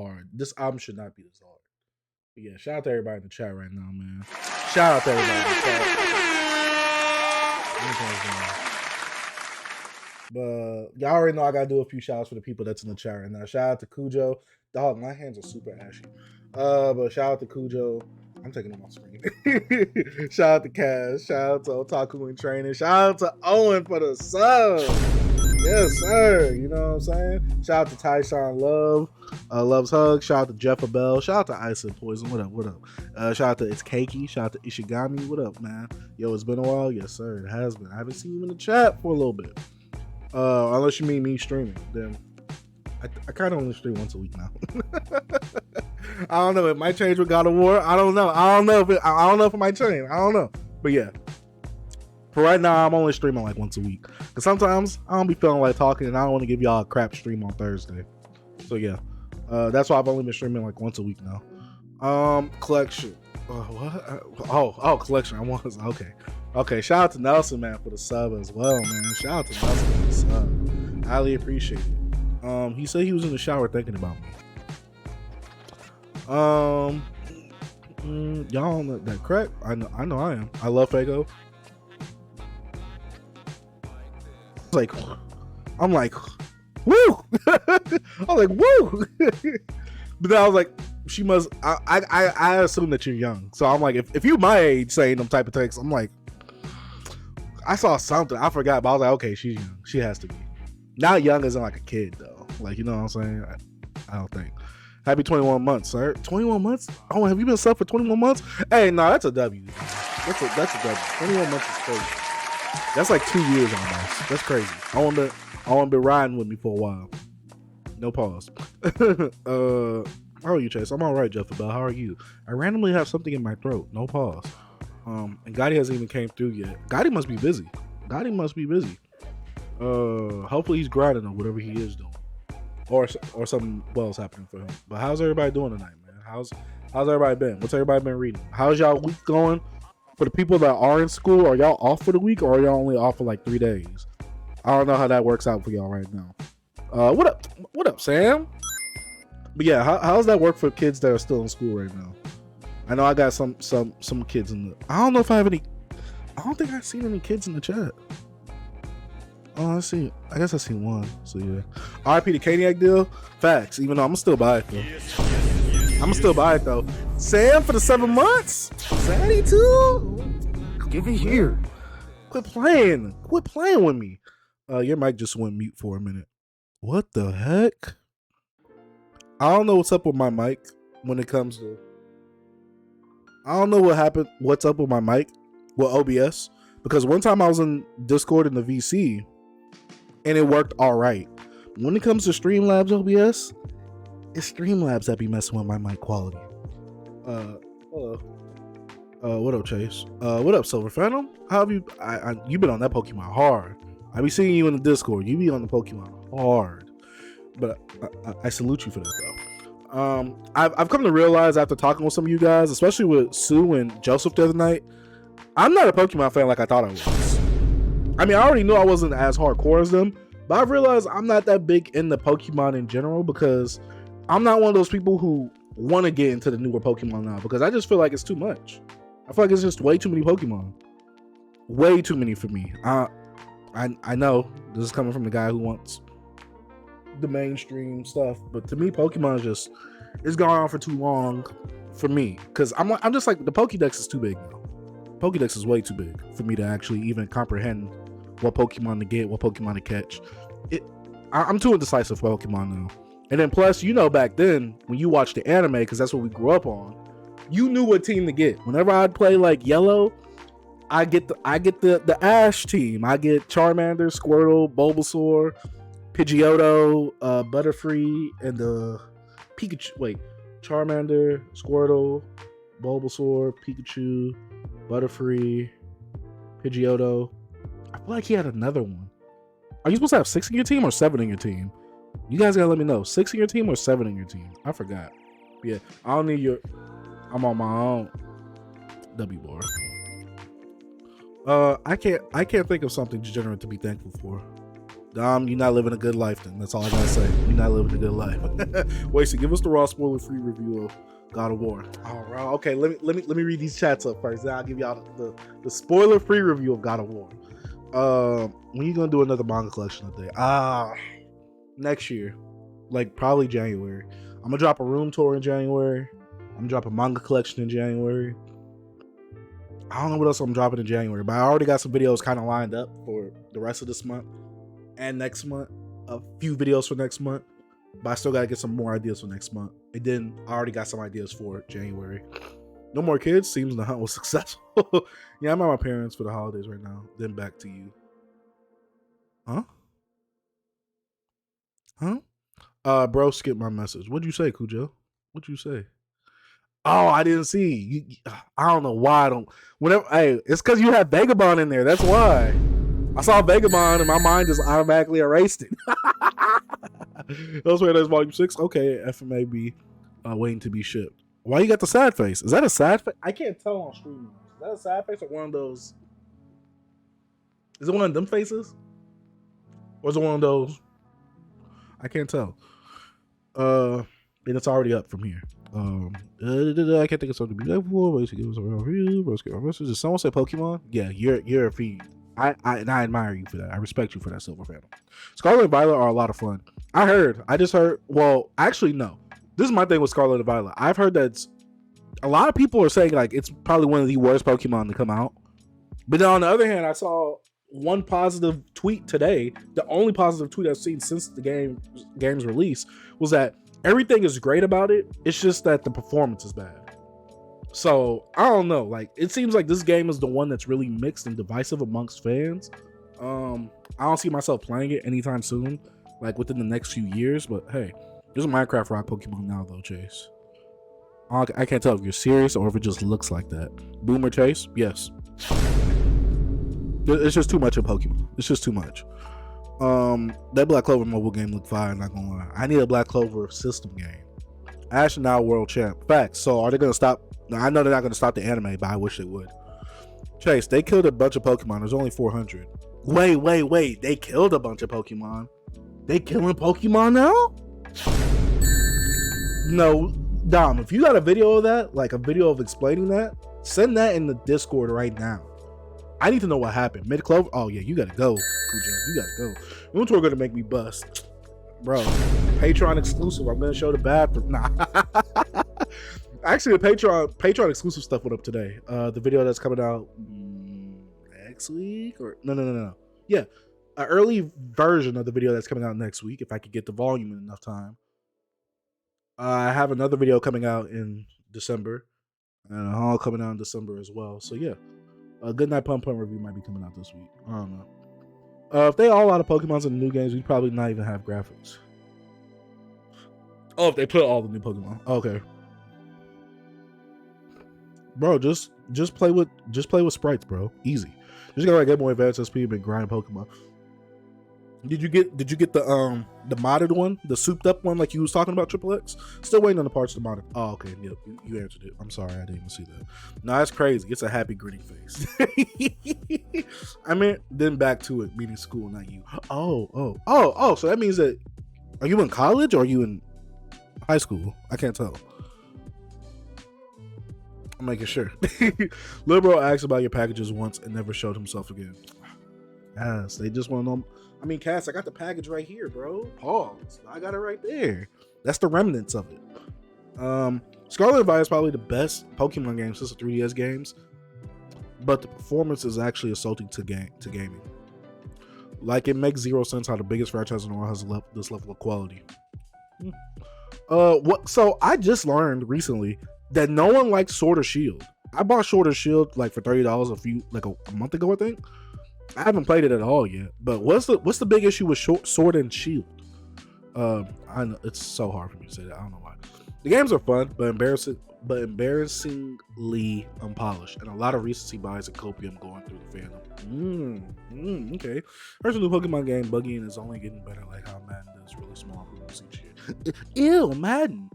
Hard. This album should not be this hard. But yeah, shout out to everybody in the chat right now, man. Shout out to everybody in the chat. But y'all already know I gotta do a few shout outs for the people that's in the chat right now. Shout out to Cujo. Dog, my hands are super ashy. But shout out to Cujo. I'm taking them off screen. Shout out to Cash. Shout out to Otaku in Training. Shout out to Owen for the sub. Yes, sir. You know what I'm saying? Shout out to Tyshawn Love. Love's Hug. Shout out to Jeff Abel. Shout out to Ice and Poison. What up? What up? Shout out to It's Keiki. Shout out to Ishigami. What up, man? Yo, it's been a while. Yes, sir. It has been. I haven't seen you in the chat for a little bit. Unless you mean me streaming. Then I kind of only stream once a week now. I don't know. It might change with God of War. I don't know. I don't know if it might change. I don't know. But yeah. For right now, I'm only streaming like once a week. Because sometimes I don't be feeling like talking and I don't want to give y'all a crap stream on Thursday. So yeah. That's why I've only been streaming like once a week now. Collection. What? Oh, collection. I was okay. Okay, shout out to Nelson, man, for the sub as well, man. Shout out to Nelson for the sub. I highly appreciate it. He said he was in the shower thinking about me. Y'all know that correct? I know I am. I love Fago. I'm like, woo! I'm like, woo! But then I was like, she must. I assume that you're young, so I'm like, if you my age saying them type of texts, I'm like, I saw something. I forgot, but I was like, okay, she's young. She has to be. Not young isn't like a kid though. Like, you know what I'm saying? I don't think. Happy 21 months, sir. 21 months? Oh, have you been sub for 21 months? Hey, no, that's a W. That's a W. 21 months is crazy. That's like 2 years almost. That's crazy. I want to be riding with me for a while. No pause. How are you, Chase? I'm all right, Jeff Bell. How are you? I randomly have something in my throat. No pause. And Gotti hasn't even came through yet. Gotti must be busy. Hopefully he's grinding on whatever he is doing. Or something else happening for him. But how's everybody doing tonight, man? How's everybody been? What's everybody been reading? How's y'all week going? For the people that are in school, are y'all off for the week or are y'all only off for like 3 days? I don't know how that works out for y'all right now. What up, Sam? But yeah, how's that work for kids that are still in school right now? I know I got some kids in the. I don't know if I have any. I don't think I've seen any kids in the chat. Oh, I see. I guess I seen one. So yeah. RIP the Caniac deal. Facts. Even though I'm still buy it though. Sam for the 7 months. Zaddy too. Give it here. Quit playing with me. Your mic just went mute for a minute. What the heck? I don't know what's up with my mic when it comes to. I don't know what happened. What's up with my mic with OBS? Because one time I was in Discord in the VC, and it worked all right. When it comes to Streamlabs OBS, It's Streamlabs that be messing with my mic quality. What up, Chase? What up, Silver Phantom? How have you? You been on that Pokemon hard. I be seeing you in the Discord. You be on the Pokemon hard, but I salute you for that though. I've come to realize after talking with some of you guys, especially with Sue and Joseph the other night, I'm not a Pokemon fan like I thought I was. I mean, I already knew I wasn't as hardcore as them, but I've realized I'm not that big into Pokemon in general because I'm not one of those people who want to get into the newer Pokemon now because I just feel like it's too much. I feel like it's just way too many Pokemon. Way too many for me. I know this is coming from the guy who wants the mainstream stuff, but to me, Pokemon is just, it's gone on for too long for me because I'm just like, the Pokédex is too big now. Pokédex is way too big for me to actually even comprehend what Pokemon to get, what Pokemon to catch. I'm too indecisive for Pokemon now. And then plus, you know, back then when you watched the anime, because that's what we grew up on, you knew what team to get. Whenever I'd play like Yellow, I get the Ash team. I get Charmander, Squirtle, Bulbasaur, Pidgeotto, Butterfree, and the Pikachu. Wait, Charmander, Squirtle, Bulbasaur, Pikachu, Butterfree, Pidgeotto. I feel like he had another one. Are you supposed to have 6 in your team or 7 in your team? You guys gotta let me know. 6 in your team or 7 in your team? I forgot. Yeah, I don't need your. I'm on my own. W bar. I can't think of something degenerate to be thankful for. Dom, you're not living a good life then. That's all I gotta say. You're not living a good life. Wait, so give us the raw spoiler-free review of God of War. All right, okay. Let me read these chats up first. Then I'll give y'all the spoiler-free review of God of War. When you gonna do another manga collection update? Next year, like probably January. I'm gonna drop a room tour in January. I'm gonna drop a manga collection in January. I don't know what else I'm dropping in January, but I already got some videos kind of lined up for the rest of this month and next month. A few videos for next month, but I still gotta get some more ideas for next month. And then I already got some ideas for January. No more kids. Seems the hunt was successful. Yeah, I'm at my parents for the holidays right now. Then back to you. Huh? Bro, skip my message. What'd you say, Cujo? What'd you say? Oh, I didn't see. I don't know why I don't. Whenever, hey, it's because you have Vagabond in there. That's why. I saw Vagabond and my mind just automatically erased it. Elsewhere, there's Volume 6. Okay, FMAB waiting to be shipped. Why you got the sad face? Is that a sad face? I can't tell on stream. Is that a sad face or one of those? Is it one of them faces? Or is it one of those? I can't tell. And it's already up from here. I can't think of something to be thankful for. Give us a review. Did someone say Pokemon? Yeah, you're a fiend. I admire you for that. I respect you for that, Silver Phantom. Scarlet and Violet are a lot of fun. I just heard. Well, actually, no. This is my thing with Scarlet and Violet. I've heard that a lot of people are saying like it's probably one of the worst Pokemon to come out. But then on the other hand, I saw one positive tweet today. The only positive tweet I've seen since the game's release was that everything is great about it. It's just that the performance is bad. So I don't know. Like it seems like this game is the one that's really mixed and divisive amongst fans. I don't see myself playing it anytime soon, like within the next few years. But hey, there's a Minecraft rock Pokemon now though, Chase. I can't tell if you're serious or if it just looks like that. Boomer Chase, yes. It's just too much of Pokemon. It's just too much. That Black Clover mobile game looked fire, not gonna lie. I need a Black Clover system game. Ash now world champ. Facts. So are they gonna stop? Now, I know they're not gonna stop the anime, but I wish they would. Chase, they killed a bunch of Pokemon. There's only 400. Wait. They killed a bunch of Pokemon. They killing Pokemon now? No, Dom, if you got a video of that, like a video of explaining that, send that in the Discord right now. I need to know what happened. Mid-Clover? Oh, yeah, you gotta go, Cujo. You gotta go. Room tour gonna make me bust. Bro, Patreon exclusive. I'm gonna show the bathroom. Nah. Actually, the Patreon exclusive stuff went up today. The video that's coming out next week? Or no. Yeah, an early version of the video that's coming out next week, if I could get the volume in enough time. I have another video coming out in December, and a haul coming out in December as well. So yeah. A Good Night Pump review might be coming out this week. I don't know. If they all out of Pokemons in the new games, we'd probably not even have graphics. Oh, if they put all the new Pokemon. Okay. Bro, just play with sprites, bro. Easy. Just gotta get more advanced SP and grind Pokemon. Did you get the modded one, the souped up one like you was talking about, Triple X? Still waiting on the parts to mod it. Oh, okay. Yep, you answered it. I'm sorry, I didn't even see that. No, that's crazy. It's a happy grinning face. I mean, then back to it, meaning school, not you. Oh. So that means that, are you in college or are you in high school? I can't tell. I'm making sure. Lil Bro asked about your packages once and never showed himself again. Yes, they just want to know. I mean, Cass, I got the package right here, bro. Pause. I got it right there. That's the remnants of it. Scarlet and Violet is probably the best Pokemon game since the 3DS games, but the performance is actually assaulting to gaming. Like, it makes zero sense how the biggest franchise in the world has this level of quality. So I just learned recently that no one likes Sword or Shield. I bought Sword or Shield like for $30 a month ago, I think. I haven't played it at all yet. But what's the big issue with Sword and Shield? I know it's so hard for me to say that. I don't know why. The games are fun, but embarrassingly unpolished, and a lot of recency bias and copium going through the fandom. Okay. There's a new Pokemon game, Buggy, and it's only getting better. Like how Madden does really small moves each year. Ew, Madden.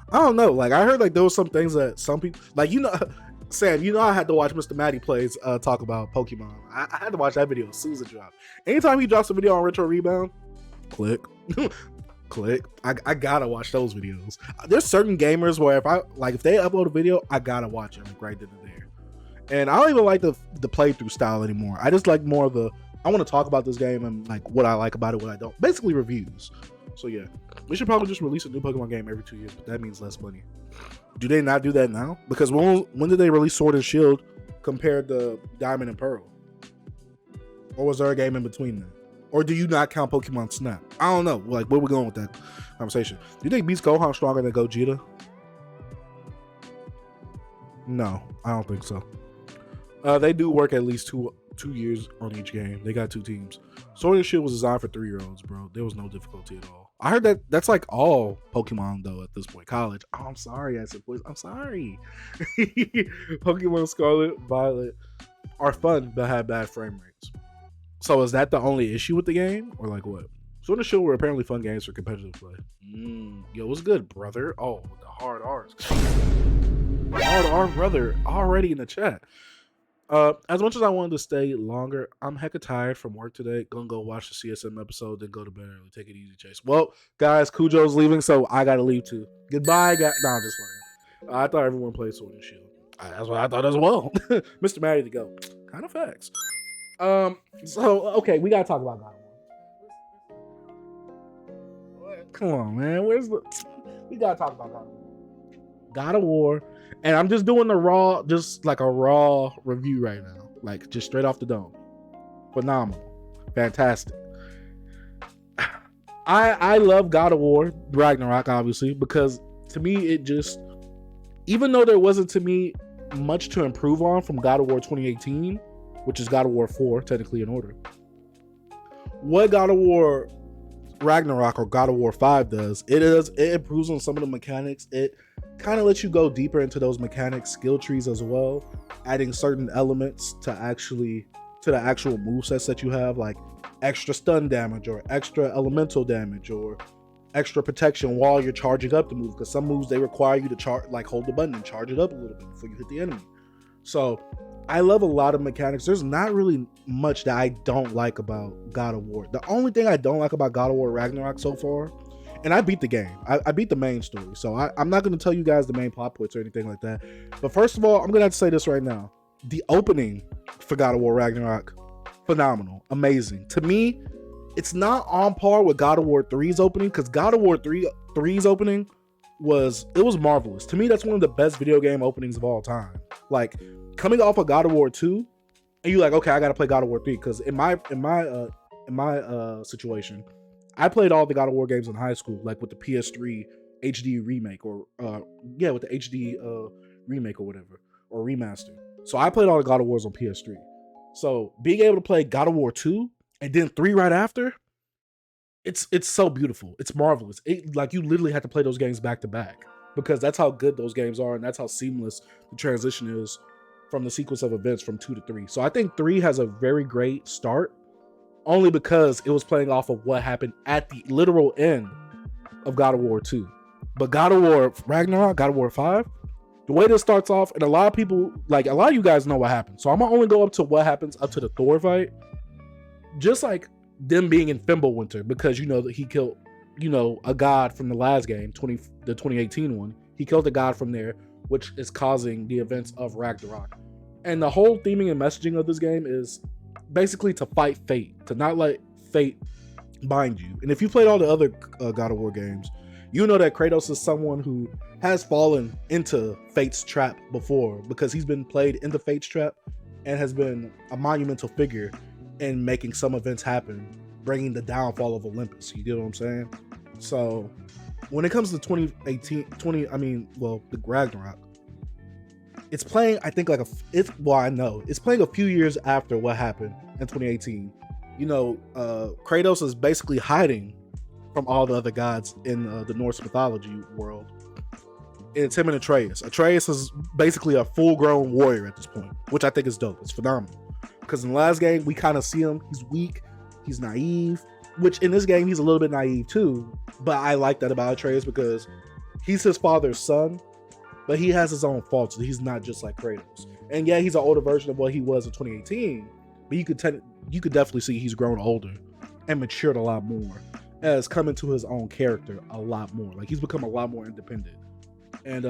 I don't know. Like, I heard like there was some things that some people like, Sam, I had to watch Mr. Matty Plays talk about Pokemon. I had to watch that video as soon as it dropped. Anytime he drops a video on Retro Rebound, click. I gotta watch those videos. There's certain gamers where if they upload a video, I gotta watch it like right then and there. And I don't even like the playthrough style anymore. I just like more of I want to talk about this game and like what I like about it, what I don't. Basically reviews. So yeah, we should probably just release a new Pokemon game every 2 years, but that means less money. Do they not do that now? Because when did they release Sword and Shield compared to Diamond and Pearl? Or was there a game in between that? Or do you not count Pokemon Snap? I don't know. Like, where we going with that conversation? Do you think Beast Gohan stronger than Gogeta? No, I don't think so. They do work at least two years on each game. They got 2 teams. Sword and Shield was designed for 3-year-olds, bro. There was no difficulty at all. I heard that's like all Pokemon though at this point. College. Oh, I'm sorry, I said boys. I'm sorry. Pokemon Scarlet, Violet are fun but have bad frame rates. So is that the only issue with the game, or like what? Sword and Shield were apparently fun games for competitive play. Yo, what's good, brother? Oh, the hard R's. Hard R, brother, already in the chat. As much as I wanted to stay longer, I'm hecka tired from work today. Gonna go watch the CSM episode, then go to bed early. Take it easy, Chase. Well, guys, Cujo's leaving, so I gotta leave too. Goodbye, guys. No, I'm just playing. I thought everyone played Sword and Shield. That's what I thought as well. Mr. Matty to go. Kind of facts. So okay, we gotta talk about God of War. Come on, man. We gotta talk about God of War. God of War. And I'm just doing a raw review right now. Like, just straight off the dome. Phenomenal. Fantastic. I love God of War, Ragnarok, obviously, because to me, it just, even though there wasn't to me much to improve on from God of War 2018, which is God of War 4, technically in order, what God of War Ragnarok or God of War 5 does, it improves on some of the mechanics. It kind of lets you go deeper into those mechanics, skill trees as well, adding certain elements to the actual movesets that you have, like extra stun damage or extra elemental damage or extra protection while you're charging up the move, because some moves they require you to hold the button and charge it up a little bit before you hit the enemy. So I love a lot of mechanics. There's not really much that I don't like about God of War. The only thing I don't like about God of War Ragnarok so far, and I beat the game. I beat the main story. So I'm not going to tell you guys the main plot points or anything like that. But first of all, I'm going to have to say this right now. The opening for God of War Ragnarok, phenomenal, amazing. To me, it's not on par with God of War 3's opening, because God of War 3's opening was marvelous. To me, that's one of the best video game openings of all time. Like, coming off of God of War 2, and you're like, okay, I got to play God of War 3, because in my situation, I played all the God of War games in high school, like with the PS3 HD remake with the HD remake or whatever, or remaster. So I played all the God of Wars on PS3. So being able to play God of War 2 and then 3 right after. It's so beautiful. It's marvelous. Like you literally have to play those games back to back because that's how good those games are, and that's how seamless the transition is from the sequence of events from 2 to 3. So I think 3 has a very great start, only because it was playing off of what happened at the literal end of God of War 2. But God of War Ragnarok, God of War 5, the way this starts off, and a lot of people, like a lot of you guys know what happens. So I'm gonna only go up to what happens up to the Thor fight. Just like them being in Fimbulwinter, because you know that he killed, you know, a god from the last game, the 2018 one. He killed a god from there, which is causing the events of Ragnarok. And the whole theming and messaging of this game is basically to fight fate, to not let fate bind you. And if you played all the other God of War games, you know that Kratos is someone who has fallen into fate's trap before, because he's been played in the fate's trap and has been a monumental figure in making some events happen, bringing the downfall of Olympus. You get what I'm saying? So when it comes to the Ragnarok, it's playing, I think, it's playing a few years after what happened in 2018. You know, Kratos is basically hiding from all the other gods in the Norse mythology world. It's him and Atreus. Atreus is basically a full-grown warrior at this point, which I think is dope. It's phenomenal. Because in the last game, we kind of see him. He's weak. He's naive. Which in this game, he's a little bit naive too. But I like that about Atreus because he's his father's son, but he has his own faults. He's not just like Kratos. And yeah, he's an older version of what he was in 2018. But you could definitely see he's grown older and matured a lot more, as coming to his own character a lot more. Like he's become a lot more independent. And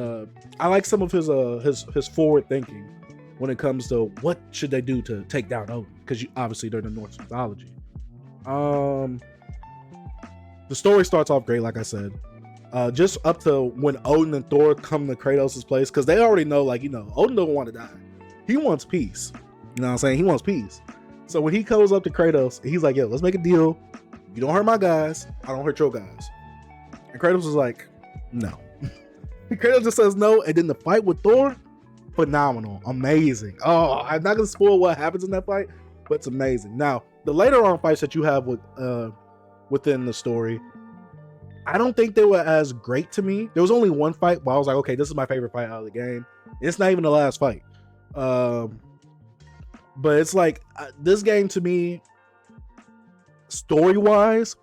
I like some of his forward thinking when it comes to what should they do to take down Odin, because obviously they're in the Norse mythology. The story starts off great, like I said. Just up to when Odin and Thor come to Kratos' place, because they already know, like, you know, Odin don't want to die. He wants peace. You know what I'm saying? He wants peace. So when he goes up to Kratos, he's like, yo, let's make a deal. You don't hurt my guys, I don't hurt your guys. And Kratos is like, no. Kratos just says no, and then the fight with Thor, phenomenal, amazing. Oh, I'm not gonna spoil what happens in that fight, but it's amazing. Now, the later on fights that you have with within the story, I don't think they were as great to me. There was only one fight where I was like, okay, this is my favorite fight out of the game. It's not even the last fight. But it's like, this game to me, story-wise,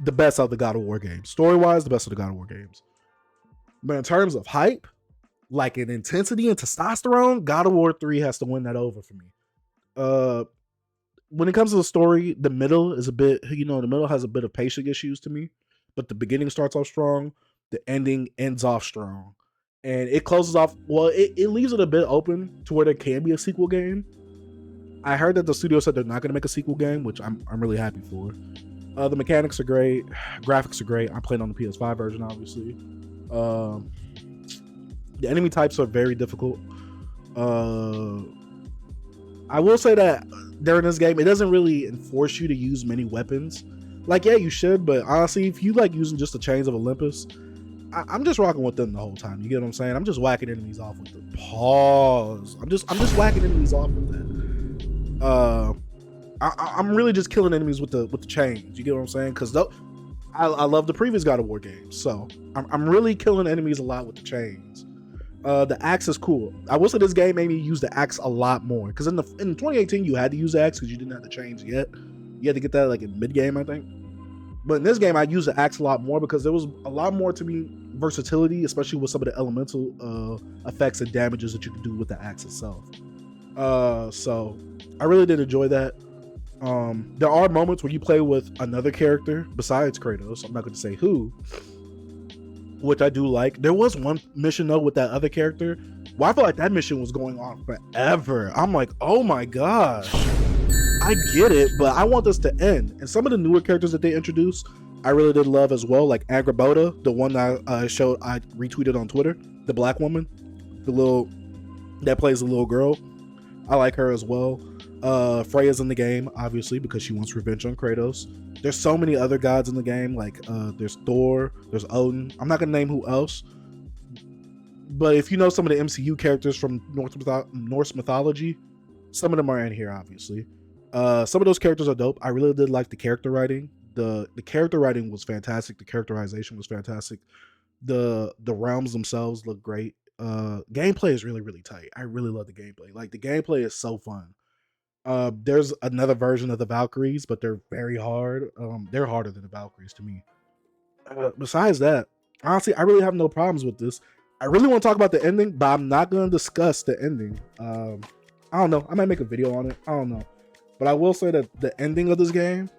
the best of the God of War games. Story-wise, the best of the God of War games. But in terms of hype, like in intensity and testosterone, God of War 3 has to win that over for me. When it comes to the story, the middle is a bit, the middle has a bit of pacing issues to me. But the beginning starts off strong, the ending ends off strong. And it closes off, well, it leaves it a bit open to where there can be a sequel game. I heard that the studio said they're not going to make a sequel game, which I'm really happy for. The mechanics are great, graphics are great. I played on the PS5 version, obviously. The enemy types are very difficult. I will say that during this game, it doesn't really enforce you to use many weapons. Like, yeah, you should, but honestly, if you like using just the Chains of Olympus, I'm just rocking with them the whole time. You get what I'm saying? I'm just whacking enemies off with the pause. I'm just whacking enemies off with that. I'm really just killing enemies with the chains. You get what I'm saying? Because I love the previous God of War games, so I'm really killing enemies a lot with the chains. The axe is cool. I will say this game made me use the axe a lot more, because in 2018 you had to use the axe because you didn't have the chains yet. You had to get that like in mid game, I think. But in this game, I used the axe a lot more because there was a lot more to me versatility, especially with some of the elemental effects and damages that you could do with the axe itself. So I really did enjoy that. There are moments where you play with another character besides Kratos. I'm not going to say who, which I do like. There was one mission though with that other character where I felt like that mission was going on forever. I'm like, oh my gosh, I get it, but I want this to end. And some of the newer characters that they introduced, I really did love as well, like Angrboda, the one that I retweeted on Twitter, the black woman, that plays the little girl. I like her as well. Freya's in the game, obviously, because she wants revenge on Kratos. There's so many other gods in the game, like there's Thor, there's Odin. I'm not gonna name who else, but if you know some of the MCU characters from Norse mythology, some of them are in here, obviously. Some of those characters are dope. I really did like the character writing. The character writing was fantastic. The characterization was fantastic. The realms themselves look great. Gameplay is really, really tight. I really love the gameplay. Like, the gameplay is so fun. There's another version of the Valkyries, but they're very hard. They're harder than the Valkyries to me. Besides that, honestly, I really have no problems with this. I really want to talk about the ending, but I'm not going to discuss the ending. I don't know. I might make a video on it. I don't know. But I will say that the ending of this game,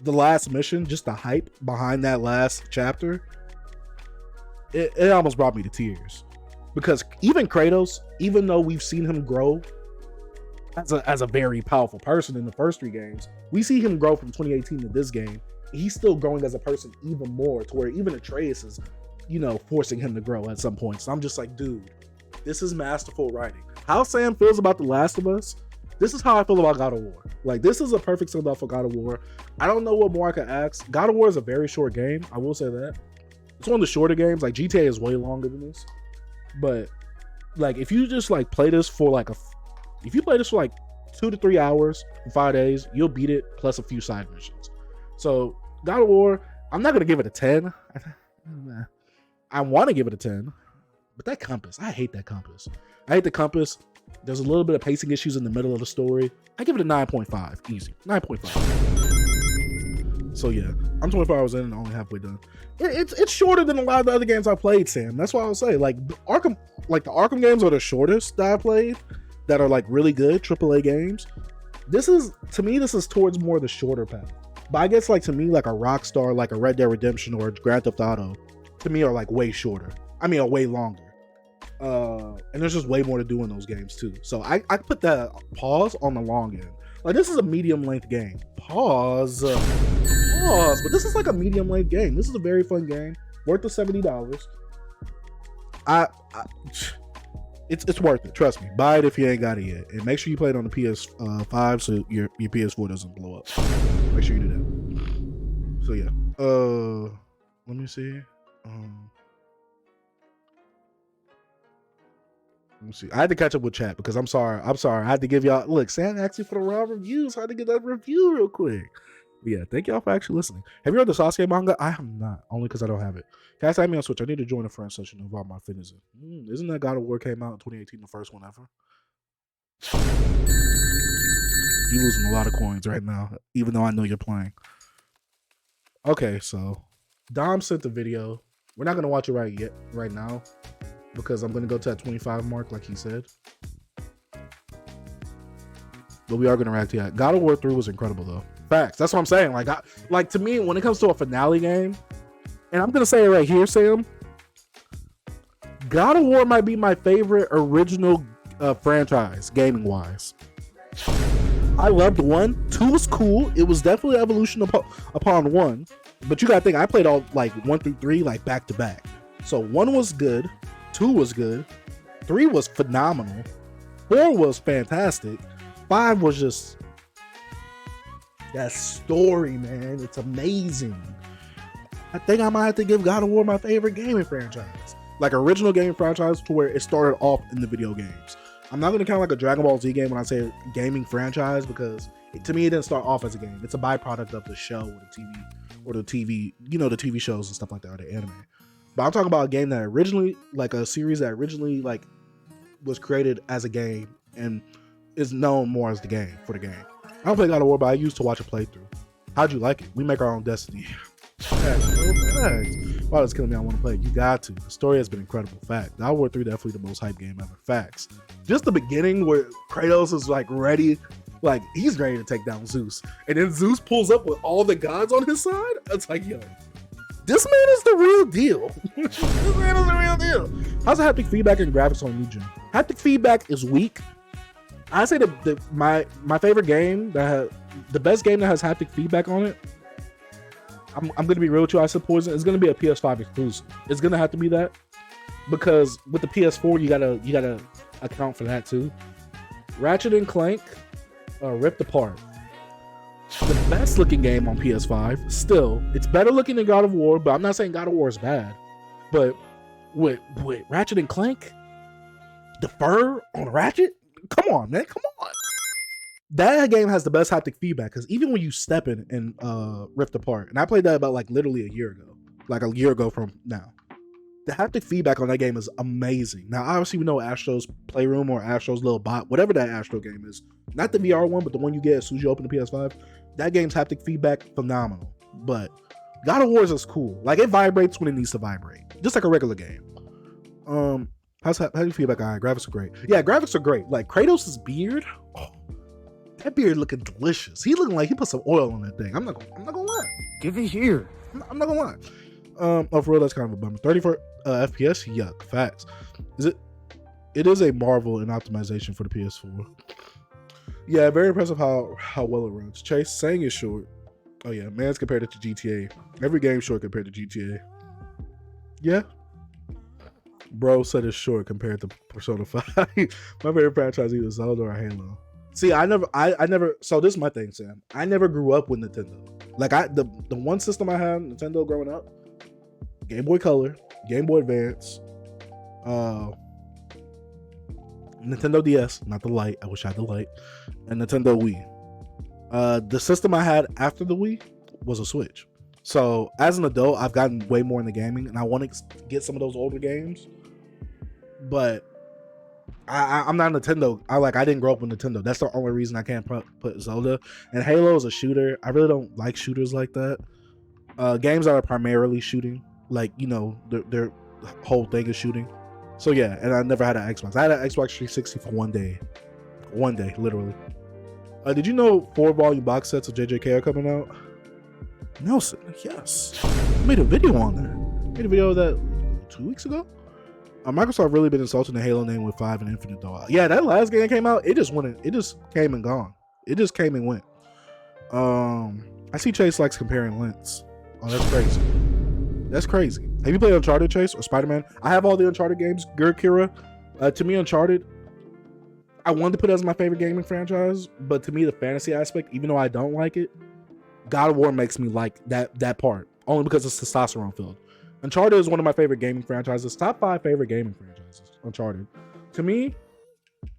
the last mission, just the hype behind that last chapter, it almost brought me to tears. Because even Kratos, even though we've seen him grow as a very powerful person in the first 3 games, we see him grow from 2018 to this game. He's still growing as a person even more, to where even Atreus is, forcing him to grow at some point. So I'm just like, dude, this is masterful writing. How Sam feels about The Last of Us, this is how I feel about God of War. Like, this is a perfect send off for God of War. I don't know what more I could ask. God of War is a very short game. I will say that. It's one of the shorter games. Like, GTA is way longer than this. But, like, if you just, like, play this for, like, if you play this for, like, 2 to 3 hours in 5 days, you'll beat it, plus a few side missions. So, God of War, I'm not going to give it a 10. I want to give it a 10. But that compass, I hate that compass. I hate the compass. There's a little bit of pacing issues in the middle of the story. I give it a 9.5. Easy. 9.5. So yeah, I'm 24 hours in and only halfway done. It's shorter than a lot of the other games I played, Sam. That's why I'll say, like, the Arkham games are the shortest that I played that are, like, really good AAA games. To me, this is towards more the shorter path. But I guess, like, to me, like a Rockstar, like a Red Dead Redemption or Grand Theft Auto, to me are, like, way shorter. I mean, are way longer. And there's just way more to do in those games too. So I put that pause on the long end. Like, this is a medium length game. Pause. But this is like a medium length game. This is a very fun game, worth the $70. It's worth it. Trust me. Buy it if you ain't got it yet, and make sure you play it on the PS5 so your PS4 doesn't blow up. Make sure you do that. So yeah. Let me see. Let me see. I had to catch up with chat because I'm sorry. I had to give y'all. Look, Sam asked you for the raw reviews. So I had to get that review real quick. But yeah, thank y'all for actually listening. Have you read the Sasuke manga? I have not, only because I don't have it. Guys, add me on Switch. I need to join a friend session of all my fitness. Isn't that God of War came out in 2018, the first one ever? You're losing a lot of coins right now, even though I know you're playing. Okay, so Dom sent the video. We're not gonna watch it right now, because I'm gonna go to that 25 mark, like he said. But we are gonna react to that. God of War 3 was incredible though. Facts. That's what I'm saying. Like to me, when it comes to a finale game, and I'm gonna say it right here, Sam, God of War might be my favorite original franchise, gaming wise. I loved 1. 2 was cool. It was definitely evolution upon 1. But you gotta think, I played all like 1 through 3 like back to back. So 1 was good, 2 was good, 3 was phenomenal, 4 was fantastic, 5 was just that story, man. It's amazing. I think I might have to give God of War my favorite gaming franchise. Like original gaming franchise to where it started off in the video games. I'm not going to count like a Dragon Ball Z game when I say gaming franchise, because to me it didn't start off as a game. It's a byproduct of the show or the TV, you know, the TV shows and stuff like that, or the anime. But I'm talking about a game that originally, like a series that originally like was created as a game and is known more as the game for the game. I don't play God of War, but I used to watch a playthrough. How'd you like it? We make our own destiny. Facts. Wow, that's killing me. I want to play it. You got to. The story has been incredible. Fact. God of War 3 definitely the most hype game ever. Facts. Just the beginning where Kratos is like ready, like he's ready to take down Zeus, and then Zeus pulls up with all the gods on his side. It's like, yo, this man is the real deal. This man is the real deal. How's the haptic feedback and graphics on New Gen? Haptic feedback is weak. I say my favorite game the best game that has haptic feedback on it. I'm gonna be real with you. I said Poison. It's gonna be a PS5 exclusive. It's gonna have to be that, because with the PS4 you gotta account for that too. Ratchet and Clank, Ripped Apart. The best looking game on PS5. Still, it's better looking than God of War, but I'm not saying God of War is bad. But with Ratchet and Clank, the fur on Ratchet. Come on, man. Come on. that game has the best haptic feedback because even when you step in Rift Apart, and I played that about like literally a year ago from now. The haptic feedback on that game is amazing. Now, obviously, we know Astro's Playroom or Astro's Little Bot, whatever that Astro game is, not the VR one, but the one you get as soon as you open the PS5. That game's haptic feedback, phenomenal. But God of War is cool. Like, it vibrates when it needs to vibrate, just like a regular game. How's your feedback? All right, graphics are great. Yeah, graphics are great. Like Kratos' beard, that beard looking delicious. He looking like he put some oil on that thing. I'm not gonna lie. Give it here. I'm not gonna lie. For real, that's kind of a bummer. 34 FPS, yuck. Facts. It is a marvel in optimization for the PS4. Yeah, very impressive how well it runs. Chase saying it's short. Oh yeah, man's compared it to GTA. Every game's short compared to GTA. Yeah. Bro said it's short compared to Persona 5. My favorite franchise either Zelda or Halo. See, I never. So this is my thing, Sam. I never grew up with Nintendo. Like the one system I had, Nintendo growing up, Game Boy Color, Game Boy Advance, Nintendo DS, not the Lite. I wish I had the Lite, and Nintendo Wii. The system I had after the Wii was a Switch. So as an adult, I've gotten way more into gaming, and I want to get some of those older games. But I'm not Nintendo. I didn't grow up with Nintendo. That's the only reason I can't put Zelda. And Halo is a shooter. I really don't like shooters like that. Games that are primarily shooting, like, you know, their whole thing is shooting. So yeah, and I never had an Xbox. I had an Xbox 360 for one day, literally. Did you know 4-volume box sets of JJK are coming out? Nelson, yes. I made a video on that. Made a video of that 2 weeks ago. Microsoft really been insulting the Halo name with 5 and Infinite though. Yeah, that last game came out. It just came and gone. It just came and went. I see Chase likes comparing lengths. Oh, that's crazy. That's crazy. Have you played Uncharted, Chase, or Spider-Man? I have all the Uncharted games. Kira. To me, Uncharted, I wanted to put it as my favorite gaming franchise, but to me, the fantasy aspect, even though I don't like it, God of War makes me like that part, only because it's testosterone filled. Uncharted is one of my favorite gaming franchises. Top 5 favorite gaming franchises. Uncharted. To me,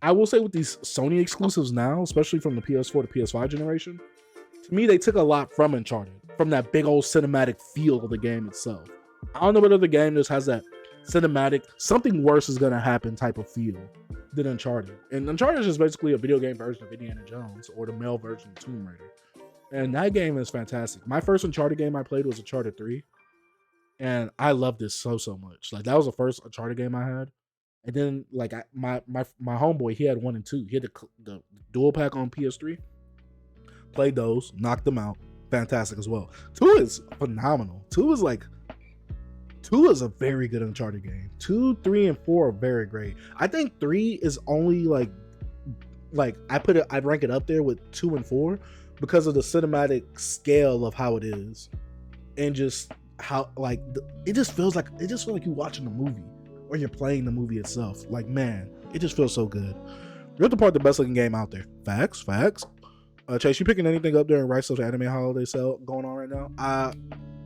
I will say with these Sony exclusives now, especially from the PS4 to PS5 generation, to me, they took a lot from Uncharted, from that big old cinematic feel of the game itself. I don't know what other game just has that cinematic, something worse is going to happen type of feel than Uncharted. And Uncharted is just basically a video game version of Indiana Jones, or the male version of Tomb Raider. And that game is fantastic. My first Uncharted game I played was Uncharted 3. And I loved this so much. Like, that was the first Uncharted game I had. And then, like, my homeboy, he had 1 and 2. He had the dual pack on PS3. Played those, knocked them out. Fantastic as well. 2 is phenomenal. 2 is a very good Uncharted game. 2, 3, and 4 are very great. I think 3 is only like I'd rank it up there with 2 and 4 because of the cinematic scale of how it is, and just how it just feels like you're watching a movie or you're playing the movie itself. Like, man, it just feels so good. Rift Apart, the best looking game out there. Facts. Chase, you picking anything up during Rise of the Anime Holiday sale going on right now?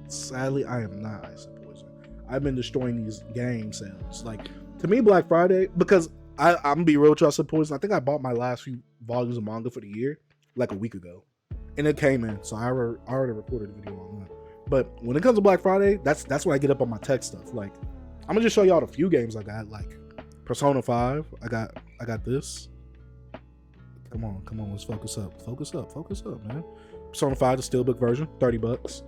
Sadly, I am not. I suppose I've been destroying these game sales. Like, to me, Black Friday, because I'm gonna be real with you, I suppose. I think I bought my last few volumes of manga for the year like a week ago, and it came in, so I already recorded a video on that. But when it comes to Black Friday, that's when I get up on my tech stuff. Like, I'm gonna just show y'all the few games I got. Like Persona 5, I got this. Come on, let's focus up, man. Persona 5, the Steelbook version, $30.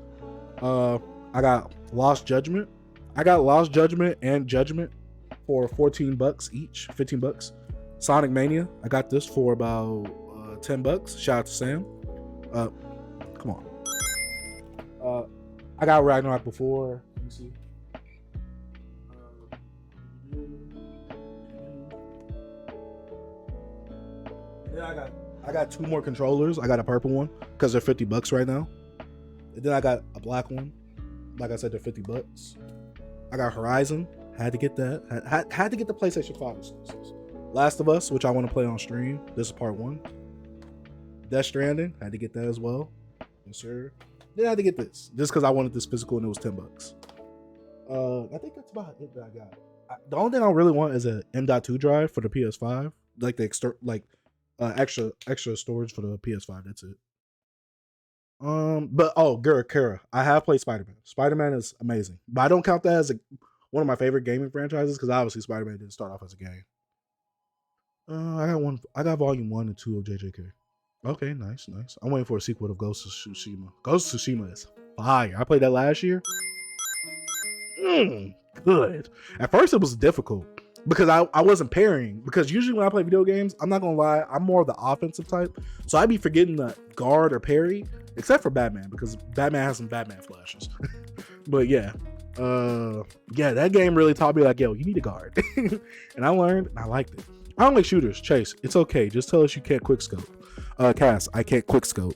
I got Lost Judgment. I got Lost Judgment and Judgment for $14 each, $15. Sonic Mania, I got this for about $10. Shout out to Sam. Come on. I got Ragnarok before. Let me see. Yeah, I got 2 more controllers. I got a purple one because they're $50 right now. And then I got a black one. Like I said, they're $50. I got Horizon. Had to get that. Had to get the PlayStation 5 exclusives. Last of Us, which I want to play on stream. This is part 1. Death Stranding. Had to get that as well. Yes, sir. Then I had to get this just because I wanted this physical and it was $10. I think that's about it that I got. The only thing I really want is a M.2 drive for the PS5, like the external, like Extra storage for the PS5. That's it. But Kara, I have played Spider-Man. Spider-Man is amazing, but I don't count that as one of my favorite gaming franchises because obviously Spider-Man didn't start off as a game. I got volume 1 and 2 of JJK. Okay, nice. I'm waiting for a sequel of Ghost of Tsushima. Ghost of Tsushima is fire. I played that last year. Good. At first it was difficult because I wasn't parrying. Because usually when I play video games, I'm not gonna lie, I'm more of the offensive type. So I'd be forgetting to guard or parry, except for Batman, because Batman has some Batman flashes. But yeah. That game really taught me like, yo, you need to guard. And I learned and I liked it. I don't like shooters. Chase, it's okay. Just tell us you can't quickscope. Cass, I can't quickscope.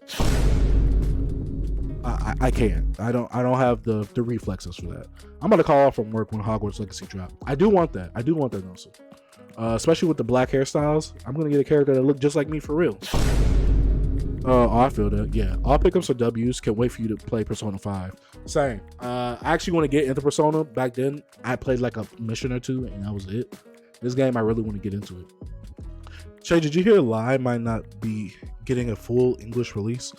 I can't. I don't have the reflexes for that. I'm gonna call off from work when Hogwarts Legacy drop. I do want that also. Especially with the black hairstyles. I'm gonna get a character that look just like me for real. I feel that. Yeah. All pickups are W's. Can't wait for you to play Persona 5. Same. I actually want to get into Persona. Back then, I played like a mission or two, and that was it. This game, I really want to get into it. Shay, did you hear Lie might not be getting a full English release?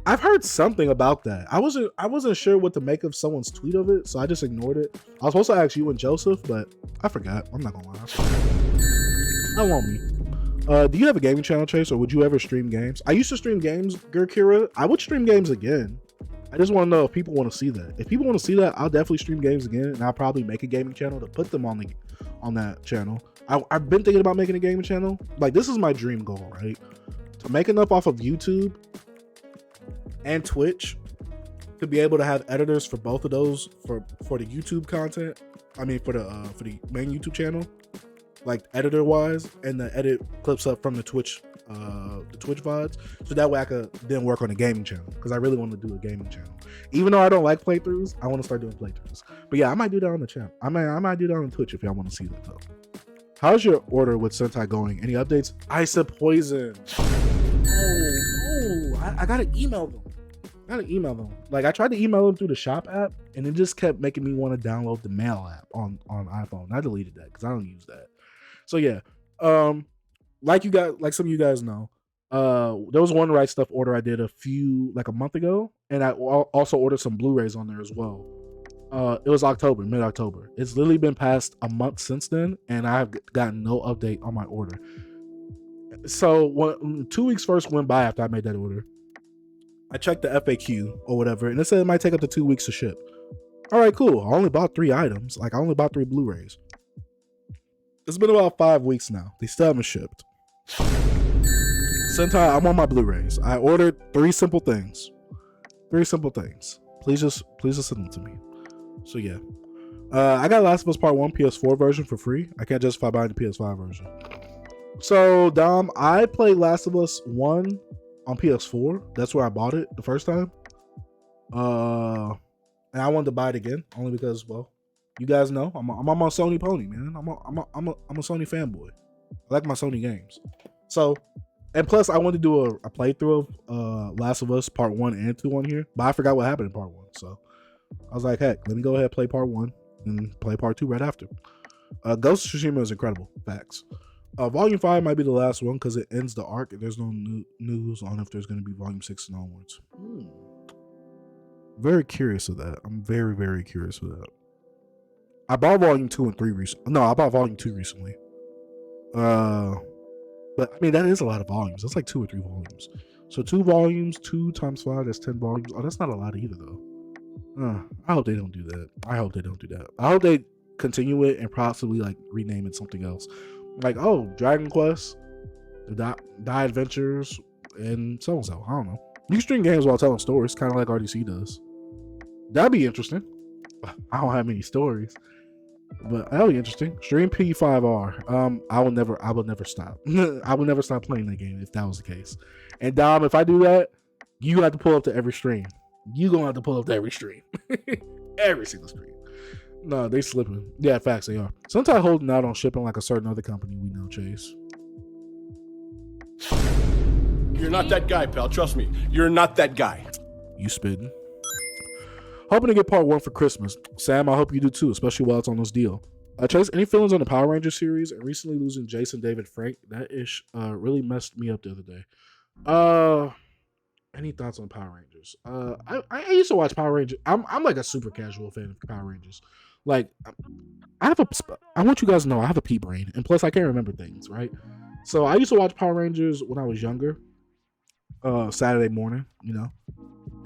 I've heard something about that. I wasn't sure what to make of someone's tweet of it, so I just ignored it. I was supposed to ask you and Joseph, but I forgot. I'm not gonna lie. That won't me. Do you have a gaming channel, Chase, or would you ever stream games? I used to stream games, Gurkira. I would stream games again. I just want to know if people want to see that. If people want to see that, I'll definitely stream games again, and I'll probably make a gaming channel to put them on that channel. I've been thinking about making a gaming channel. Like, this is my dream goal, right? To make enough off of YouTube and Twitch to be able to have editors for both of those for the YouTube content. I mean, for the main YouTube channel, like editor wise, and the edit clips up from the Twitch VODs, so that way I could then work on a gaming channel, because I really want to do a gaming channel. Even though I don't like playthroughs, I want to start doing playthroughs. But yeah, I might do that on the channel. I might do that on Twitch if y'all want to see that though. How's your order with Sentai going? Any updates? Isa Poison. I gotta email them. Like, I tried to email them through the shop app, and it just kept making me want to download the mail app on iPhone. I deleted that because I don't use that. So yeah, like some of you guys know, there was one Right Stuff order I did a month ago, and I also ordered some Blu-rays on there as well. It was mid-October. It's literally been past a month since then, and I have gotten no update on my order. So when 2 weeks first went by after I made that order, I checked the FAQ or whatever, and it said it might take up to 2 weeks to ship. All right, cool. I only bought 3 items. Like, I only bought 3 Blu-rays. It's been about 5 weeks now. They still haven't shipped. Sentai, I'm on my Blu-rays. I ordered 3 simple things. Please just send them to me. So yeah, I got Last of Us Part 1 PS4 version for free. I can't justify buying the PS5 version. So Dom, I played Last of Us 1 on PS4. That's where I bought it the first time. And I wanted to buy it again only because, well, you guys know I'm on my Sony pony, man. I'm a Sony fanboy. I like my Sony games. So, and plus I wanted to do a playthrough of Last of Us Part 1 and 2 on here, but I forgot what happened in Part 1. So I was like, heck, let me go ahead and play Part 1 and play Part 2 right after. Ghost of Tsushima is incredible. Facts. Volume 5 might be the last one because it ends the arc and there's no news on if there's going to be Volume 6 and onwards. Very curious of that. I'm very, very curious of that. I bought Volume 2 and 3 recently. No, I bought Volume 2 recently. But I mean, that is a lot of volumes. That's like 2 or 3 volumes. So 2 volumes, 2 times 5, that's 10 volumes. Oh, that's not a lot either, though. I hope they don't do that. I hope they continue it and possibly like rename it something else. Like, oh, Dragon Quest, Die Adventures, and so and so. I don't know. You can stream games while telling stories, kind of like RDC does. That'd be interesting. I don't have many stories, but that'll be interesting. Stream P5R. I will never stop. I will never stop playing that game if that was the case. And Dom, if I do that, you have to pull up to every stream. You gonna have to pull up to every stream. Every single stream. No, they slipping. Yeah, facts, they are. Sometimes holding out on shipping like a certain other company we know, Chase. You're not that guy, pal. Trust me. You're not that guy. You spitting. Hoping to get Part 1 for Christmas. Sam, I hope you do too, especially while it's on this deal. Chase, any feelings on the Power Rangers series and recently losing Jason David Frank? That ish really messed me up the other day. Any thoughts on Power Rangers? I used to watch Power Rangers. I'm like a super casual fan of Power Rangers. Like I want you guys to know I have a pea brain, and plus I can't remember things, right? So I used to watch Power Rangers when I was younger, Saturday morning,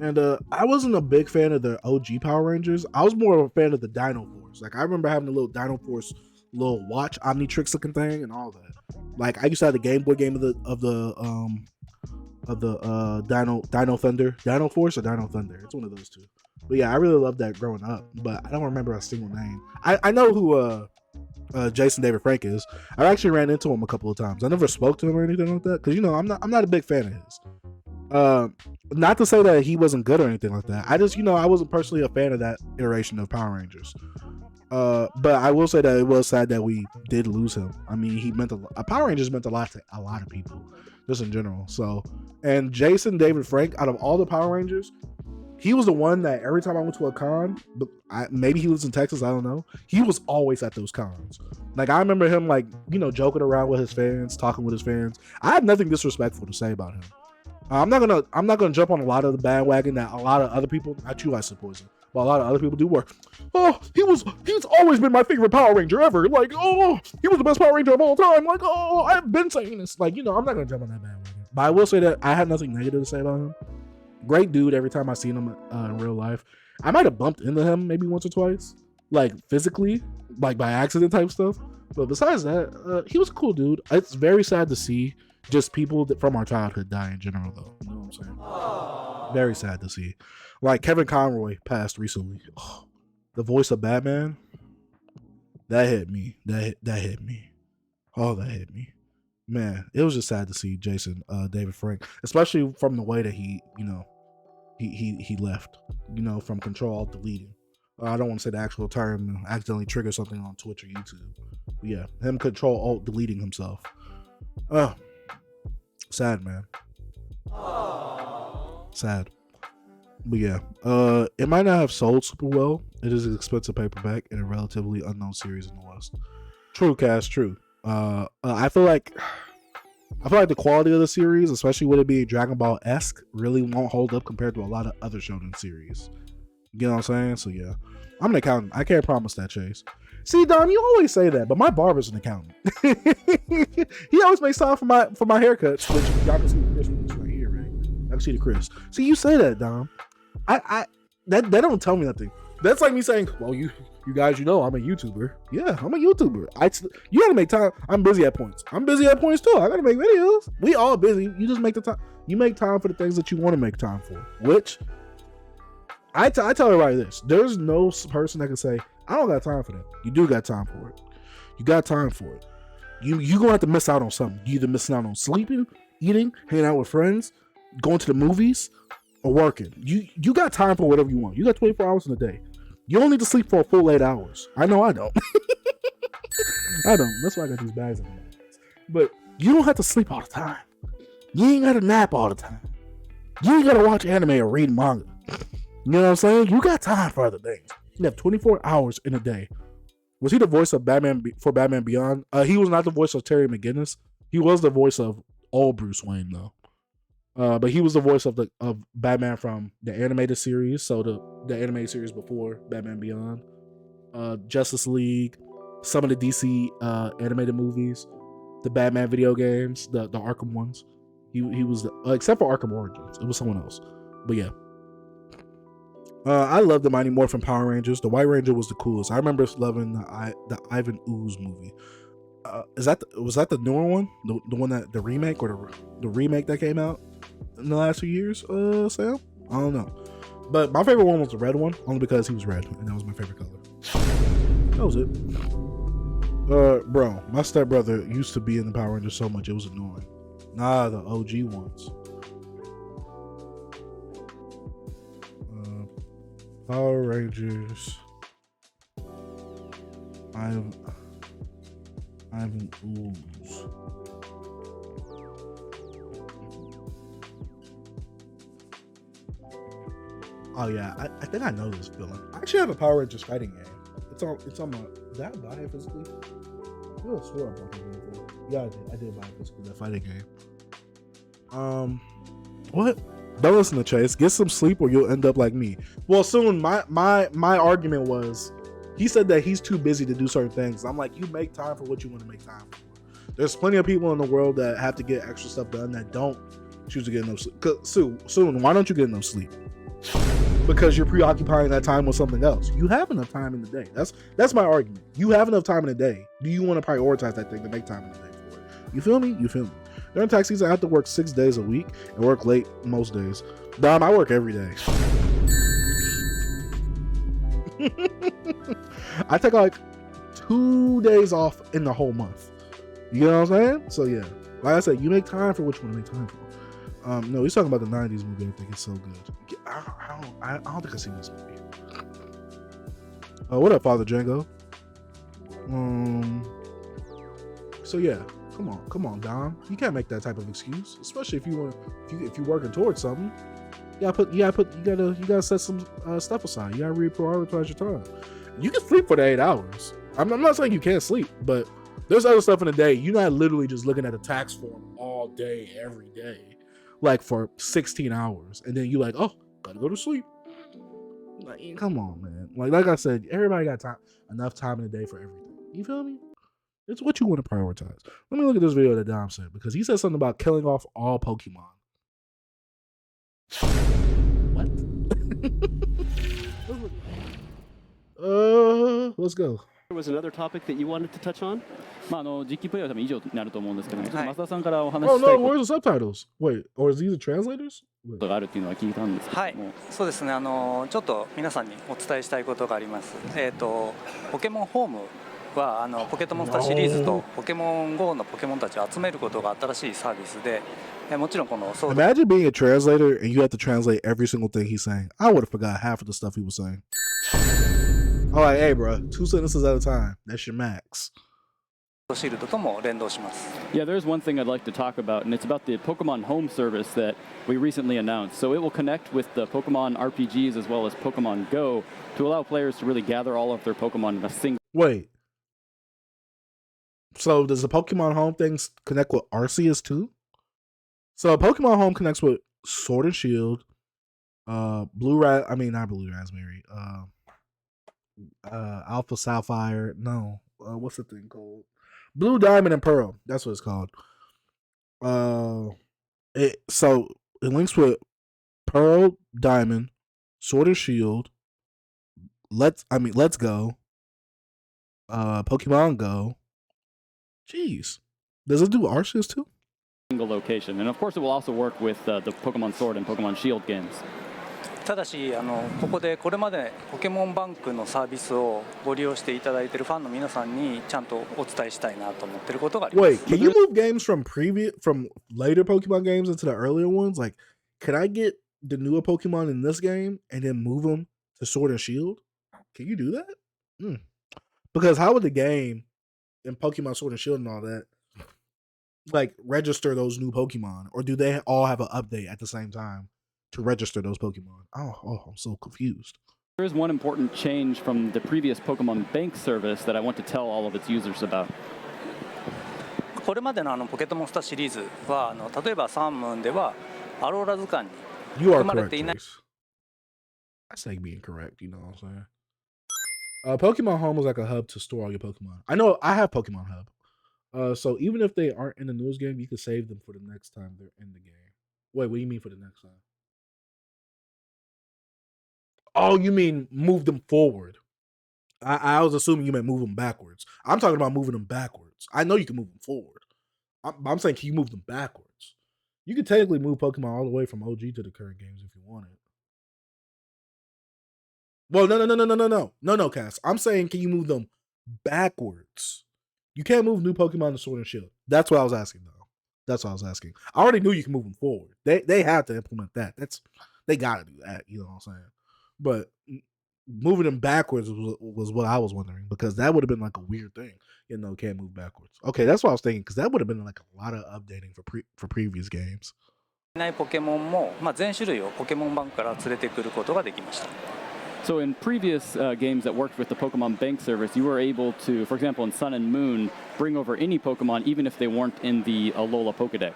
and I wasn't a big fan of the OG Power Rangers. I was more of a fan of the Dino Force. Like I remember having a little Dino Force little watch Omnitrix looking thing and all that. Like I used to have the Game Boy game of the Dino Thunder, Dino Force or Dino Thunder. It's one of those two. But yeah, I really loved that growing up, but I don't remember a single name. I know who Jason David Frank is. I actually ran into him a couple of times. I never spoke to him or anything like that because I'm not a big fan of his. Not to say that he wasn't good or anything like that. I just I wasn't personally a fan of that iteration of Power Rangers. But I will say that it was sad that we did lose him. I mean, he meant Power Rangers meant a lot to a lot of people, just in general. So, and Jason David Frank, out of all the Power Rangers, he was the one that every time I went to a con, maybe he lives in Texas, I don't know. He was always at those cons. Like I remember him, like joking around with his fans, talking with his fans. I have nothing disrespectful to say about him. I'm not gonna jump on a lot of the bandwagon that a lot of other people, not you, I suppose, but a lot of other people do work. He's always been my favorite Power Ranger ever. Like, he was the best Power Ranger of all time. Like, I've been saying this. Like, I'm not gonna jump on that bandwagon. But I will say that I had nothing negative to say about him. Great dude. Every time I seen him in real life, I might have bumped into him maybe once or twice, like physically, like by accident type stuff. But besides that, he was a cool dude. It's very sad to see just people from our childhood die in general, though. You know what I'm saying? Aww. Very sad to see. Like Kevin Conroy passed recently. Oh, the voice of Batman. That hit me. That hit me. Oh, that hit me. Man, it was just sad to see Jason David Frank, especially from the way that he left. From Control Alt Deleting. I don't want to say the actual term. Accidentally trigger something on Twitch or YouTube. But yeah, him Control Alt Deleting himself. Sad, man. Aww. Sad. But yeah, it might not have sold super well. It is an expensive paperback in a relatively unknown series in the West. True, Cass, true. I feel like the quality of the series, especially with it being Dragon Ball-esque, really won't hold up compared to a lot of other shonen series. You know what I'm saying? So yeah, I'm an accountant. I can't promise that, Chase. See, Dom, you always say that, but my barber's an accountant. He always makes time for my haircuts, which y'all can see the Chris right here, right? I can see the Chris. See, you say that, Dom. That don't tell me nothing. That's like me saying, well, you guys, I'm a YouTuber. Yeah, I'm a YouTuber. You gotta make time. I'm busy at points. I'm busy at points too. I gotta make videos. We all busy. You just make the time. You make time for the things that you want to make time for. Which I tell everybody this: there's no person that can say I don't got time for that. You do got time for it. You got time for it. You gonna have to miss out on something. You either missing out on sleeping, eating, hanging out with friends, going to the movies, or working. You got time for whatever you want. You got 24 hours in a day. You don't need to sleep for a full 8 hours. I know I don't. I don't. That's why I got these bags in my hands. But you don't have to sleep all the time. You ain't got to nap all the time. You ain't got to watch anime or read manga. You know what I'm saying? You got time for other things. You have 24 hours in a day. Was he the voice of Batman for Batman Beyond? He was not the voice of Terry McGinnis. He was the voice of old Bruce Wayne, though. But he was the voice of Batman from the animated series, so the animated series before Batman Beyond, Justice League, some of the DC animated movies, the Batman video games, the Arkham ones. He was except for Arkham Origins, it was someone else. But yeah, I love the Mighty Morphin Power Rangers. The White Ranger was the coolest. I remember loving the Ivan Ooze movie. Was that the newer one? The one that the remake or the remake that came out in the last few years, Sam? I don't know. But my favorite one was the red one, only because he was red, and that was my favorite color. That was it. Bro, my stepbrother used to be in the Power Rangers so much it was annoying. Nah, the OG ones. Power Rangers. Ivan Ooze. Oh yeah, I think I know this villain. I actually have a Power Rangers fighting game. it's on my. Did I buy it physically? I could have swore I bought it before. Yeah, I did buy it physically. That fighting game. What? Don't listen to Chase. Get some sleep, or you'll end up like me. Well, soon. My argument was, he said that he's too busy to do certain things. I'm like, you make time for what you want to make time for. There's plenty of people in the world that have to get extra stuff done that don't choose to get enough sleep. Soon, why don't you get enough sleep? Because you're preoccupying that time with something else. You have enough time in the day. That's my argument. You have enough time in the day. Do you want to prioritize that thing to make time in the day for it? You feel me? You feel me? During tax season, I have to work 6 days a week and work late most days. Dom, I work every day. I take like 2 days off in the whole month. You know what I'm saying? So yeah, like I said, you make time for what you want to make time for. No, he's talking about the '90s movie. I think it's so good. I don't think I've seen this movie. What up, Father Django? So yeah, come on, Dom. You can't make that type of excuse, especially if you're working towards something. You gotta set some stuff aside. You gotta reprioritize your time. You can sleep for the 8 hours. I'm not saying you can't sleep, but there's other stuff in the day. You're not literally just looking at a tax form all day, every day, like for 16 hours. And then you're like, oh, gotta go to sleep. Like, come on, man. Like I said, everybody got enough time in the day for everything. You feel me? It's what you want to prioritize. Let me look at this video that Dom said, because he said something about killing off all Pokemon. What? Let's go. There was another topic that you wanted to touch on? 実機プレイは多分以上になると思うんですけども、ちょっとはい。増田さんからお話 Oh ししたい no, こ where's the subtitles? Wait, or is these the translators? と Wait. があるっていうのは聞いたんですけどはいも、そうですねちょっと皆さんにお伝えしたいことがあります。ポケモンホームはポケットモンスターシリーズとポケモン GO のポケモンたちを集めることが新しいサービスで、もちろんこのソード Imagine being a translator and you have to translate every single thing he's saying. I would have forgot half of the stuff he was saying. I'm like, hey, bro, 2 sentences at a time. That's your max. シールドとも連動します。Yeah, there's one thing I'd like to talk about, and it's about the Pokemon Home service that we recently announced. So it will connect with the Pokemon RPGs as well as Pokemon Go to allow players to really gather all of their Pokemon in a single. Wait. So does the Pokemon Home things connect with Arceus too? So Pokemon Home connects with Sword and Shield, not Blue Raspberry, Alpha Sapphire. No, what's the thing called? Blue Diamond and Pearl. That's what it's called. It links with Pearl, Diamond, Sword and Shield. Let's Go. Pokemon Go. Jeez, does it do Arceus too? Single location, and of course it will also work with the Pokemon Sword and Pokemon Shield games. ただしここでこれまでポケモンバンクのサービスをご利用していただいているファンの皆さんにちゃんとお伝えしたいなと思っていることがあります。 Wait, can you move games from later Pokemon games into the earlier ones? Like, can I get the newer Pokemon in this game and then move them to Sword and Shield? Can you do that? Because how would the game in Pokemon Sword and Shield and all that like register those new Pokemon, or do they all have an update at the same time to register those Pokemon? Oh, I'm so confused. There is one important change from the previous Pokemon Bank service that I want to tell all of its users about. これまでのポケットモンスターシリーズは例えばサンムーンではアローラ図鑑に You are 含まれ correct, ていない Chase. I say being correct, you know what I'm saying? Pokemon Home is like a hub to store all your Pokemon. I know I have Pokemon Hub. So even if they aren't in the newest game, you can save them for the next time they're in the game. Wait, what do you mean for the next time? Oh, you mean move them forward. I was assuming you meant move them backwards. I'm talking about moving them backwards. I know you can move them forward. I'm saying, can you move them backwards? You can technically move Pokemon all the way from OG to the current games if you wanted. Well, no, Cass. I'm saying, can you move them backwards? You can't move new Pokemon to Sword and Shield. That's what I was asking, though. That's what I was asking. I already knew you can move them forward. They have to implement that. They gotta do that. You know what I'm saying? But moving them backwards was what I was wondering, because that would have been like a weird thing. You know, can't move backwards. Okay, that's what I was thinking, because that would have been like a lot of updating for previous games. ないポケモンも全種類をポケモンバンクから連れてくることができました。So in previous games that worked with the Pokemon Bank service, you were able to, for example, in Sun and Moon, bring over any Pokemon even if they weren't in the Alola Pokedex.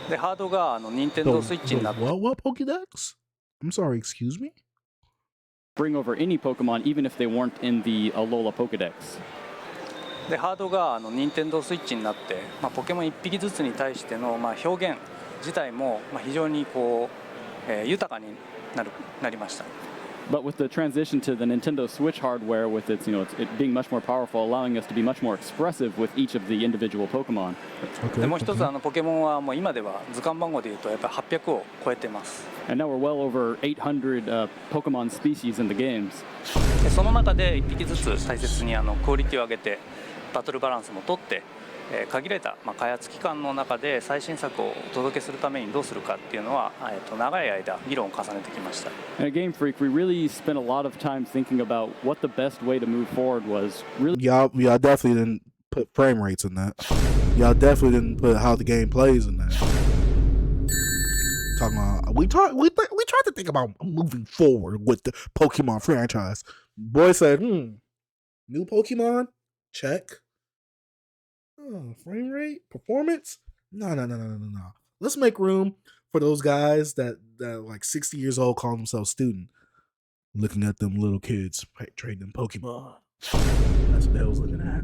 でハードが任天堂スイッチになって What Pokedex? I'm sorry, excuse me? Bring over any Pokemon even if they weren't in the Alola Pokedex. でハードが任天堂スイッチになって、ポケモン1匹ずつに対しての、表現自体も、非常にこう、豊かになりました。But with the transition to the Nintendo Switch hardware, with its, it being much more powerful, allowing us to be much more expressive with each of the individual Pokemon. でもう一つポケモンはもう今では図鑑番号でいうとやっぱり800を超えてます。And now we're well over 800 Pokemon species in the games. でその中で1匹ずつ大切にクオリティを上げてバトルバランスも取って、限られた、開発期間の中で最新作をお届けするためにどうするかっていうのは、長い間議論を重ねてきました。And at Game Freak, we really spent a lot of time thinking about what the best way to move forward was. Really, Y'all definitely didn't put frame rates in that. Y'all definitely didn't put how the game plays in that. Talking about we tried to think about moving forward with the Pokemon franchise. Boy said, new Pokemon? Check. Frame rate? Performance? No. Let's make room for those guys that like 60 years old call themselves student. Looking at them little kids trading them Pokemon. That's what they was looking at.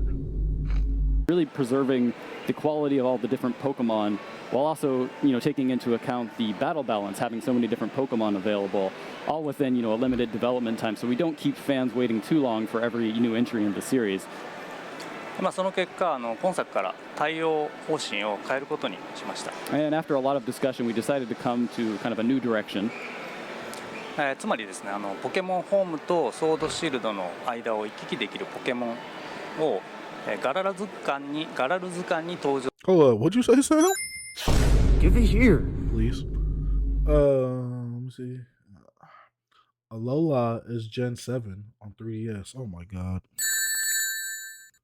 really preserving the quality of all the different Pokemon, while also, taking into account the battle balance, having so many different Pokemon available, all within, a limited development time, so we don't keep fans waiting too long for every new entry in the series. その結果、今作から対応方針を変えることにしました。And after a lot of discussion, we decided to come to kind of a new direction. つまりですね、ポケモンホームとソードシールドの間を行き来できるポケモンをガラル図鑑に登場。Hold up, what'd you say, Sam? Give it here. Please. Let me see. Alola is Gen 7 on 3DS. Oh my god.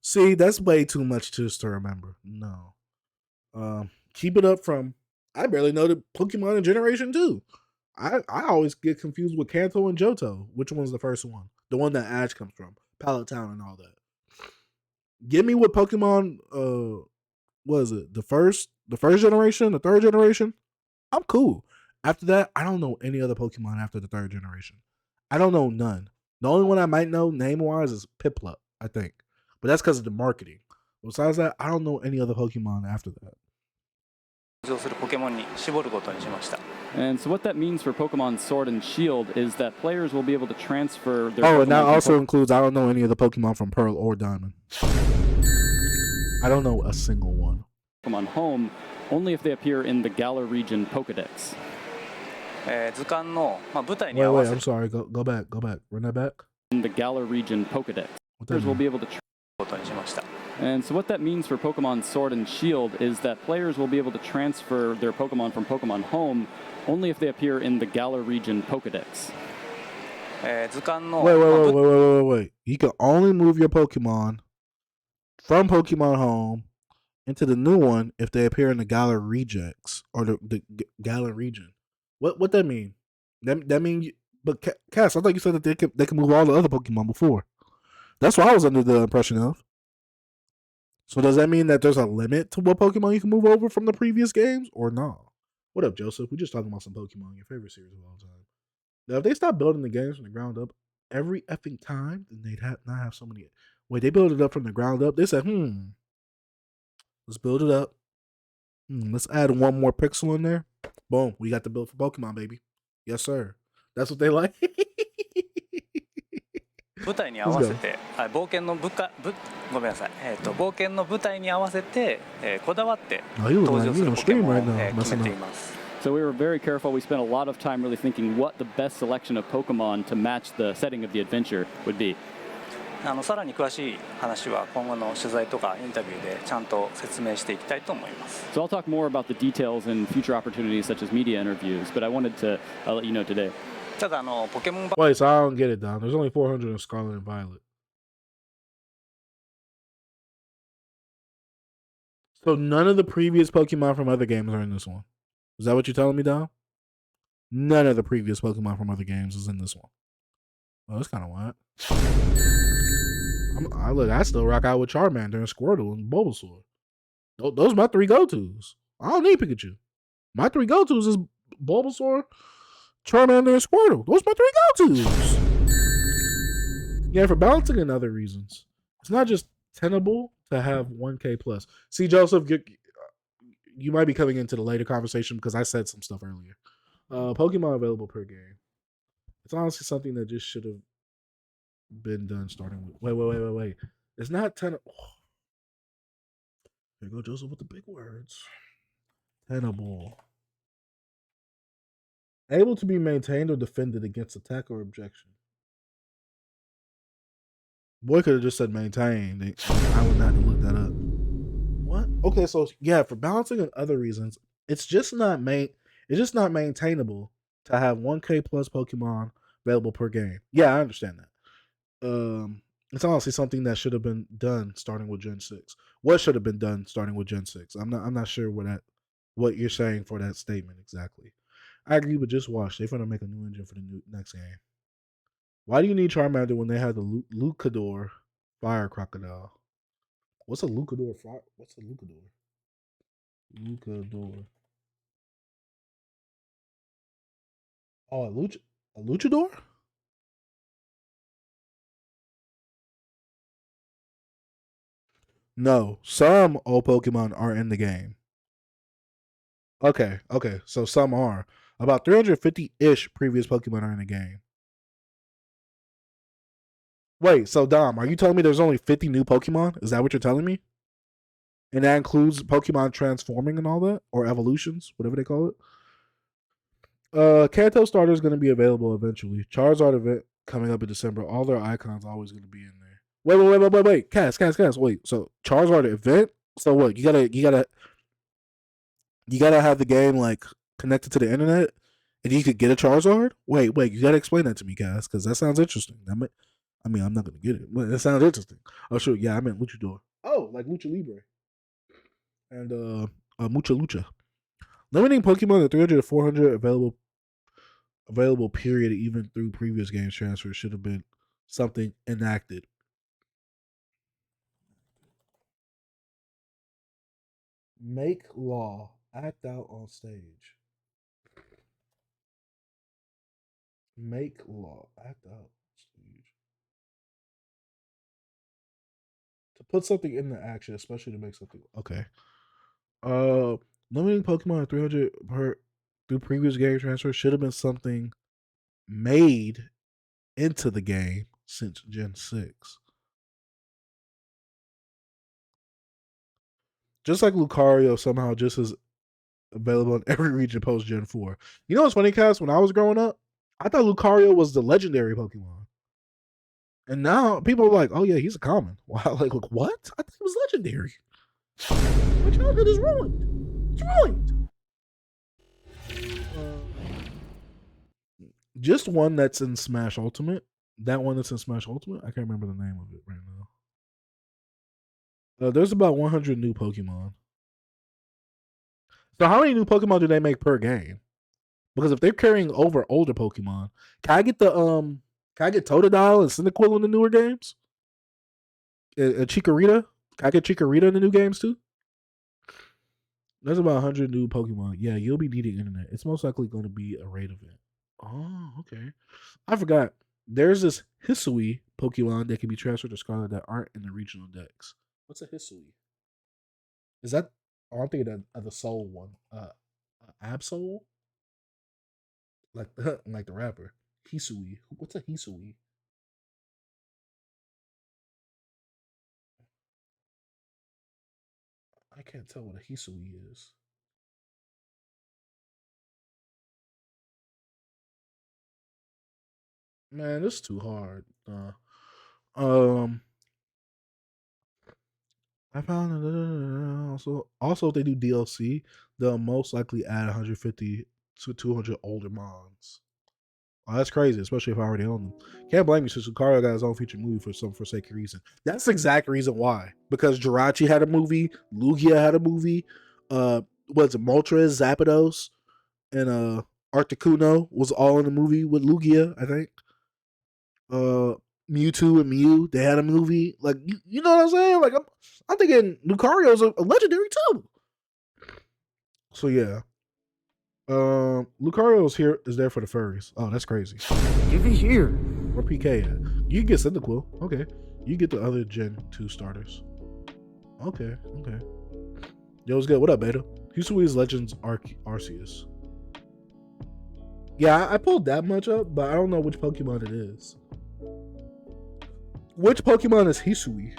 See, that's way too much just to remember. No. Keep it up from. I barely know the Pokemon in Generation 2. I always get confused with Kanto and Johto. Which one's the first one? The one that Ash comes from. Pallet Town and all that. Give me what Pokemon what is it? The first generation, the third generation? I'm cool. After that, I don't know any other Pokemon after the third generation. I don't know none. The only one I might know name-wise is Piplup, I think. But that's because of the marketing. Besides that, I don't know any other Pokemon after that. And so what that means for Pokemon Sword and Shield is that players will be able to transfer their and Pokemon that from also includes I don't know any of the Pokemon from Pearl or Diamond. I don't know a single one. Pokemon Home only if they appear in the Galar region Pokedex. 図鑑の舞台に合わせ I'm sorry. Go back. Run that back. In the Galar region Pokedex. Players will be able to. And so what that means for Pokemon Sword and Shield is that players will be able to transfer their Pokemon from Pokemon Home only if they appear in the Galar region Pokedex. 図鑑の Wait. You can only move your Pokemon from Pokemon Home into the new one if they appear in the Galar rejects or the Galar region. What that mean? That mean, but Cass, I thought you said that they can move all the other Pokemon before. That's what I was under the impression of. So does that mean that there's a limit to what Pokemon you can move over from the previous games, or no? What up, Joseph? We're just talking about some Pokemon, your favorite series of all time. Now, if they stop building the games from the ground up every effing time, then they'd not have so many. Wait, they build it up from the ground up. They said, let's build it up. Let's add one more pixel in there. Boom, we got the build for Pokemon, baby. Yes, sir. That's what they like. 舞台に合わせて、冒険の舞台に合わせて、こだわって登場するポケモンを決めています。So we were very careful. We spent a lot of time really thinking what the best selection of Pokemon to match the setting of the adventure would be. さらに詳しい話は今後の取材とかインタビューでちゃんと説明していきたいと思います。So I'll talk more about the details in future opportunities such as media interviews, but I wanted to let you know today. ただポケモン Wait, so I don't get it, Don. There's only 400 in Scarlet and Violet. So none of the previous Pokemon from other games are in this one. Is that what you're telling me, Don? None of the previous Pokemon from other games is in this one. Oh, that's kind of wild. I still rock out with Charmander and Squirtle and Bulbasaur. Those are my 3 go-tos. I don't need Pikachu. My 3 go-tos is Bulbasaur, Charmander, and Squirtle. Those are my 3 go-tos. Yeah, for balancing and other reasons. It's not just tenable to have 1K plus. See, Joseph, you might be coming into the later conversation because I said some stuff earlier. Pokemon available per game. It's honestly something that just should have been done starting with. Wait. It's not 10. Oh. Here you go, Joseph, with the big words. Tenable. Able to be maintained or defended against attack or objection. Boy could have just said maintained. I would not have looked that up. What? Okay, so yeah, for balancing and other reasons, it's just not maintainable to have 1K plus Pokemon available per game. Yeah, I understand that. It's honestly something that should have been done starting with Gen 6. What should have been done starting with Gen 6? I'm not sure what you're saying for that statement exactly. I agree, but just watch. They're gonna make a new engine for the next game. Why do you need Charmander when they have the Lucador Fire Crocodile? What's a Lucador fire? What's a Lucador? Lucador. Oh, a Luchador? No, some old Pokemon are in the game. Okay, so some are. About 350-ish previous Pokemon are in the game. Wait, so Dom, are you telling me there's only 50 new Pokemon? Is that what you're telling me? And that includes Pokemon transforming and all that? Or evolutions, whatever they call it? Kanto starter is going to be available eventually. Charizard event coming up in December. All their icons always going to be in there. Wait. Cass. Wait, so Charizard event? So what? You gotta have the game like connected to the internet, and you could get a Charizard. Wait, you gotta explain that to me, guys, because that sounds interesting. I'm not gonna get it, but it sounds interesting. Oh, sure, yeah, I meant Luchador. Oh, like Lucha Libre and Mucha Lucha. Limiting Pokemon to 300 to 400 available period, even through previous game transfers, should have been something enacted. Make law. Act out on stage. Make law. Act out on stage. To put something into action, especially to make something. Okay. Limiting Pokemon 300 per through previous game transfer should have been something made into the game since Gen 6. Just like Lucario somehow just is available in every region post Gen 4. You know what's funny, Cass? When I was growing up, I thought Lucario was the legendary Pokemon. And now people are like, oh yeah, he's a common. Wow, like what? I thought he was legendary. My childhood is ruined. It's ruined. Just one that's in Smash Ultimate. That one that's in Smash Ultimate. I can't remember the name of it right now. There's about 100 new Pokemon. So how many new Pokemon do they make per game? Because if they're carrying over older Pokemon, can I get Totodile and Cyndaquil in the newer games? Chikorita? Can I get Chikorita in the new games too? There's about 100 new Pokemon. Yeah, you'll be needing internet. It's most likely going to be a raid event. Oh, okay. I forgot. There's this Hisui Pokemon that can be transferred to Scarlet that aren't in the regional decks. What's a Hisui? Is that? Oh, I'm thinking of the Soul one. Absol? Like like the rapper. Hisui. What's a Hisui? I can't tell what a Hisui is. Man, this is too hard. Um, I found also if they do DLC, they'll most likely add 150 to 200 older mons. Oh, that's crazy, especially if I already own them. Can't blame you since Lucario got his own feature movie for some forsaken reason. That's the exact reason why. Because Jirachi had a movie, Lugia had a movie, what's it, Moltres, Zapdos, and Articuno was all in the movie with Lugia, I think. Mewtwo and Mew, they had a movie. Like, you know what I'm saying? Like, I'm thinking Lucario's a legendary too. So yeah. Lucario's here is there for the furries. Oh, that's crazy. Give it here. Where PK at? You can get Cyndaquil. Okay. You get the other Gen 2 starters. Okay. Yo, what's good? What up, Beta? Hisui's Legends Arceus. Yeah, I pulled that much up, but I don't know which Pokemon it is. Which Pokemon is Hisui?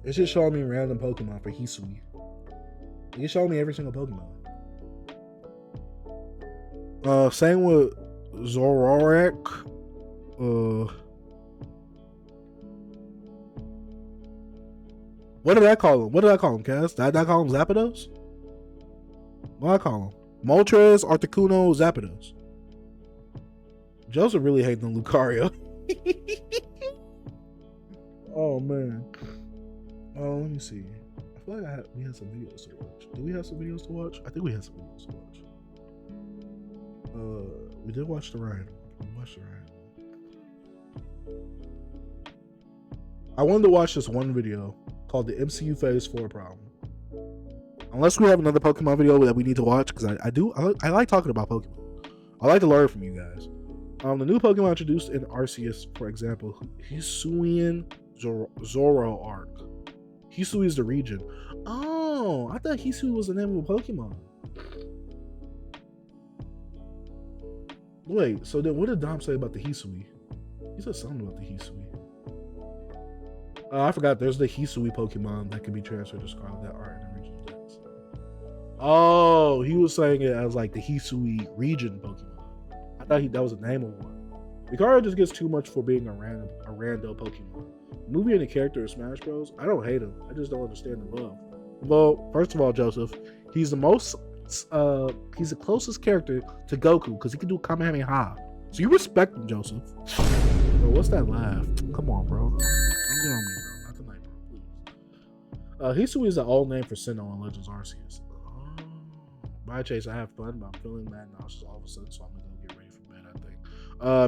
It's just showing me random Pokemon for Hisui. It's showing me every single Pokemon. Same with Zoroark. What did I call him? Cass? Did I call him Zapdos? What did I call him? Moltres, Articuno, Zapdos. Joseph really hating on Lucario. Oh man. Oh, let me see. I feel like we had some videos to watch. Do we have some videos to watch? I think we had some videos to watch. We did watch the Ragnarok. I wanted to watch this one video called the MCU Phase 4 Problem. Unless we have another Pokemon video that we need to watch, because I like talking about Pokemon. I like to learn from you guys. The new Pokemon introduced in Arceus, for example, Hisuian Zoroark. Hisui is the region. Oh, I thought Hisui was the name of a Pokemon. Wait, so then what did Dom say about the Hisui? He said something about the Hisui. I forgot there's the Hisui Pokemon that can be transferred to Scarlet that are in the regional decks. Oh, he was saying it as like the Hisui region Pokemon. I thought that was the name of one. Lucario just gets too much for being a rando Pokemon. The movie and the character of Smash Bros. I don't hate him. I just don't understand the love. Well, first of all, Joseph, he's the closest character to Goku because he can do Kamehameha. So you respect him, Joseph. Bro, what's that laugh? Come on, bro. Don't get on me, bro. Not tonight, bro. Please. Hisui is the old name for Sinnoh in Legends Arceus. Bye, Chase. I have fun, but I'm feeling mad nauseous all of a sudden, so I'm gonna go get ready for bed, I think.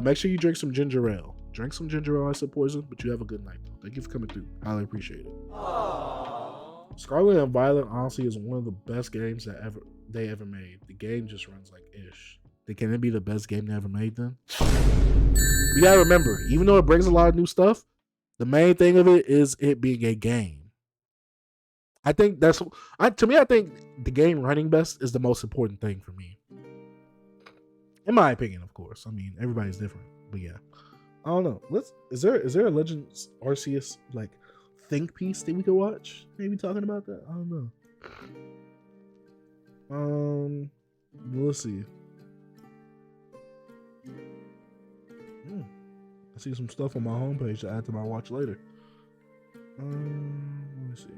Make sure you drink some ginger ale. Drink some ginger ale, I said poison, but you have a good night, though. Thank you for coming through. Highly appreciate it. Aww. Scarlet and Violet, honestly, is one of the best games that they ever made. The game just runs like ish. Can it be the best game they ever made then? You gotta remember, even though it brings a lot of new stuff, the main thing of it is it being a game. I think I think the game running best is the most important thing for me. In my opinion, of course. I mean, everybody's different. But yeah. I don't know. Is there a Legends Arceus like think piece that we could watch? Maybe talking about that? I don't know. Let's see. I see some stuff on my homepage to add to my watch later. Let me see.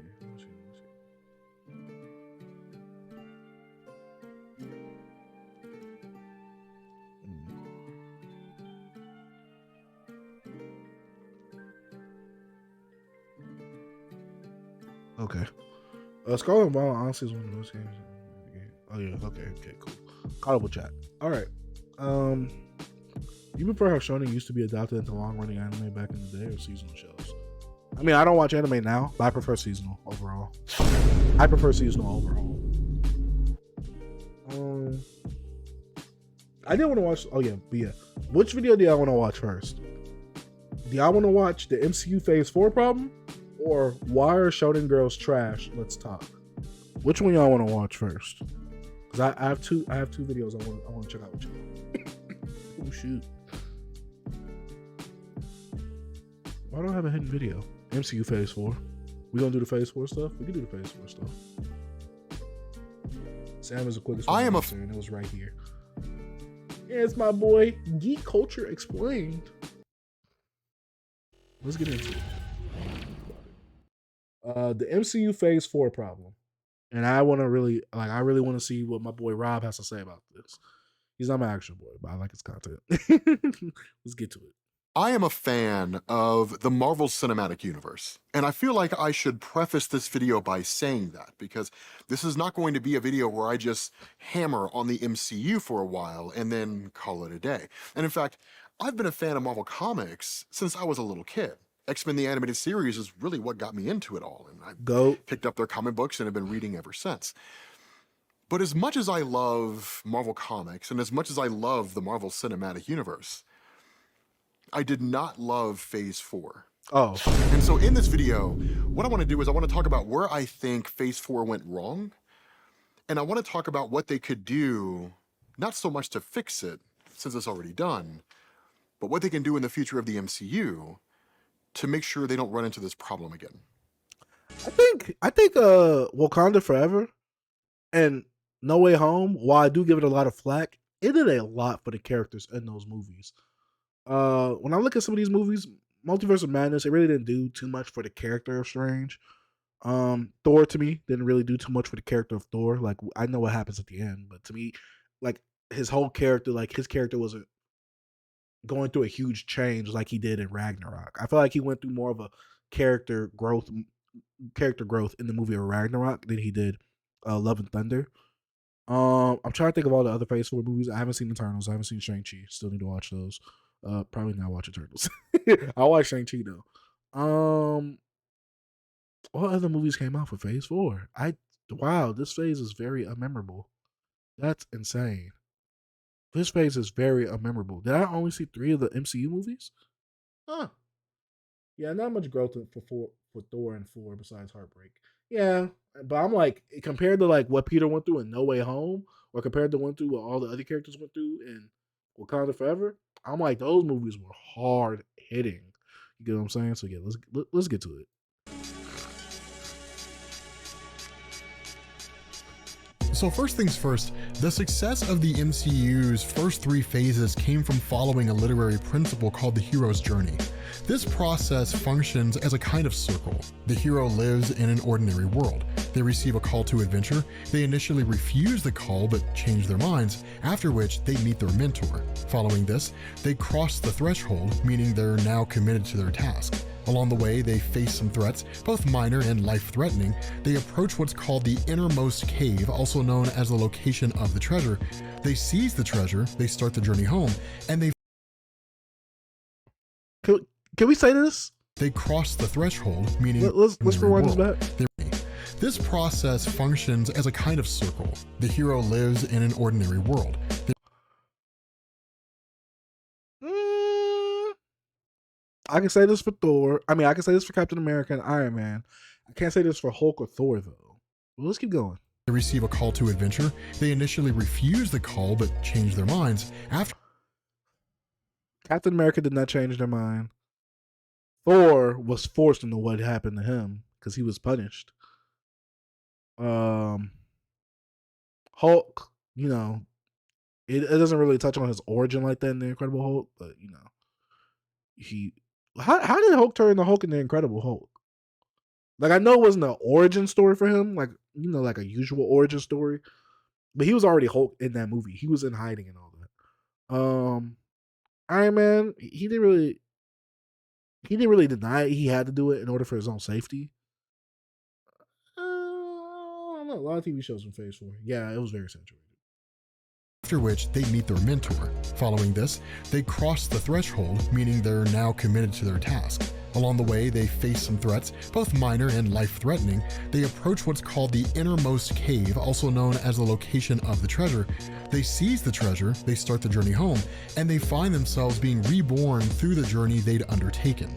Okay. Scarlet and Violet honestly is one of the most games. Oh yeah, okay, cool. Audible chat. Alright. You prefer how shonen used to be adopted into long-running anime back in the day or seasonal shows? I mean, I don't watch anime now, but I prefer seasonal overall. I didn't want to watch. Oh yeah, but yeah. Which video do I want to watch first? Do I want to watch the MCU Phase 4 Problem or Why Are Shonen Girls Trash? Let's talk. Which one y'all want to watch first? Because I have two videos I want to check out with you. Oh shoot. Why don't I have a hidden video? MCU Phase 4. We gonna do the Phase 4 stuff? We can do the Phase 4 stuff. Sam is the quickest one. And it was right here. Yeah, it's my boy, Geek Culture Explained. Let's get into it. The MCU Phase 4 Problem. And I really want to see what my boy Rob has to say about this. He's not my actual boy, but I like his content. Let's get to it. I am a fan of the Marvel Cinematic Universe, and I feel like I should preface this video by saying that, because this is not going to be a video where I just hammer on the MCU for a while and then call it a day. And in fact, I've been a fan of Marvel Comics since I was a little kid. X-Men the Animated Series is really what got me into it all, and I picked up their comic books and have been reading ever since. But as much as I love Marvel Comics, and as much as I love the Marvel Cinematic Universe, I did not love Phase 4. Oh. And so in this video, what I want to do is I want to talk about where I think Phase 4 went wrong, and I want to talk about what they could do, not so much to fix it, since it's already done, but what they can do in the future of the MCU to make sure they don't run into this problem again. I think Wakanda Forever and No Way Home, while I do give it a lot of flack, it did a lot for the characters in those movies. When I look at some of these movies, Multiverse of Madness, it really didn't do too much for the character of Strange. Thor, to me, didn't really do too much for the character of Thor. Like, I know what happens at the end, but to me, like, his whole character, like, his character wasn't going through a huge change like he did in Ragnarok. I feel like he went through more of a character growth in the movie of Ragnarok than he did Love and Thunder. I'm trying to think of all the other Phase 4 movies. I haven't seen Eternals. I haven't seen Shang-Chi. Still need to watch those. Probably not watch Eternals. I'll watch Shang-Chi though. What other movies came out for Phase 4? Wow, this phase is very unmemorable. That's insane. This phase is very unmemorable. Did I only see 3 of the MCU movies? Huh. Yeah, not much growth for Thor and 4 besides Heartbreak. Yeah, but I'm like, compared to like what Peter went through in No Way Home, or compared to what all the other characters went through in Wakanda Forever, I'm like, those movies were hard hitting. You get what I'm saying? So yeah, let's get to it. So first things first, the success of the MCU's first 3 phases came from following a literary principle called the hero's journey. This process functions as a kind of circle. The hero lives in an ordinary world. They receive a call to adventure. They initially refuse the call but change their minds, after which they meet their mentor. Following this, they cross the threshold, meaning they're now committed to their task. Along the way, they face some threats, both minor and life-threatening. They approach what's called the innermost cave, also known as the location of the treasure. They seize the treasure, they start the journey home, and they... Can we say this? They cross the threshold, meaning... Let's rewind this back. This process functions as a kind of circle. The hero lives in an ordinary world. I can say this for Thor. I mean, I can say this for Captain America and Iron Man. I can't say this for Hulk or Thor, though. Well, let's keep going. They receive a call to adventure. They initially refuse the call, but change their minds. After Captain America did not change their mind. Thor was forced into what happened to him because he was punished. Hulk, you know, it doesn't really touch on his origin like that in the Incredible Hulk, but you know, how did Hulk turn into Hulk in the Incredible Hulk? Like, I know it wasn't an origin story for him, like, you know, like a usual origin story, but he was already Hulk in that movie. He was in hiding and all that. Iron Man, he didn't really deny it. He had to do it in order for his own safety. I don't know. A lot of TV shows in Phase 4. Yeah, it was very saturated. After which they meet their mentor. Following this, they cross the threshold, meaning they're now committed to their task. Along the way, they face some threats, both minor and life-threatening. They approach what's called the innermost cave, also known as the location of the treasure. They seize the treasure, they start the journey home, and they find themselves being reborn through the journey they'd undertaken.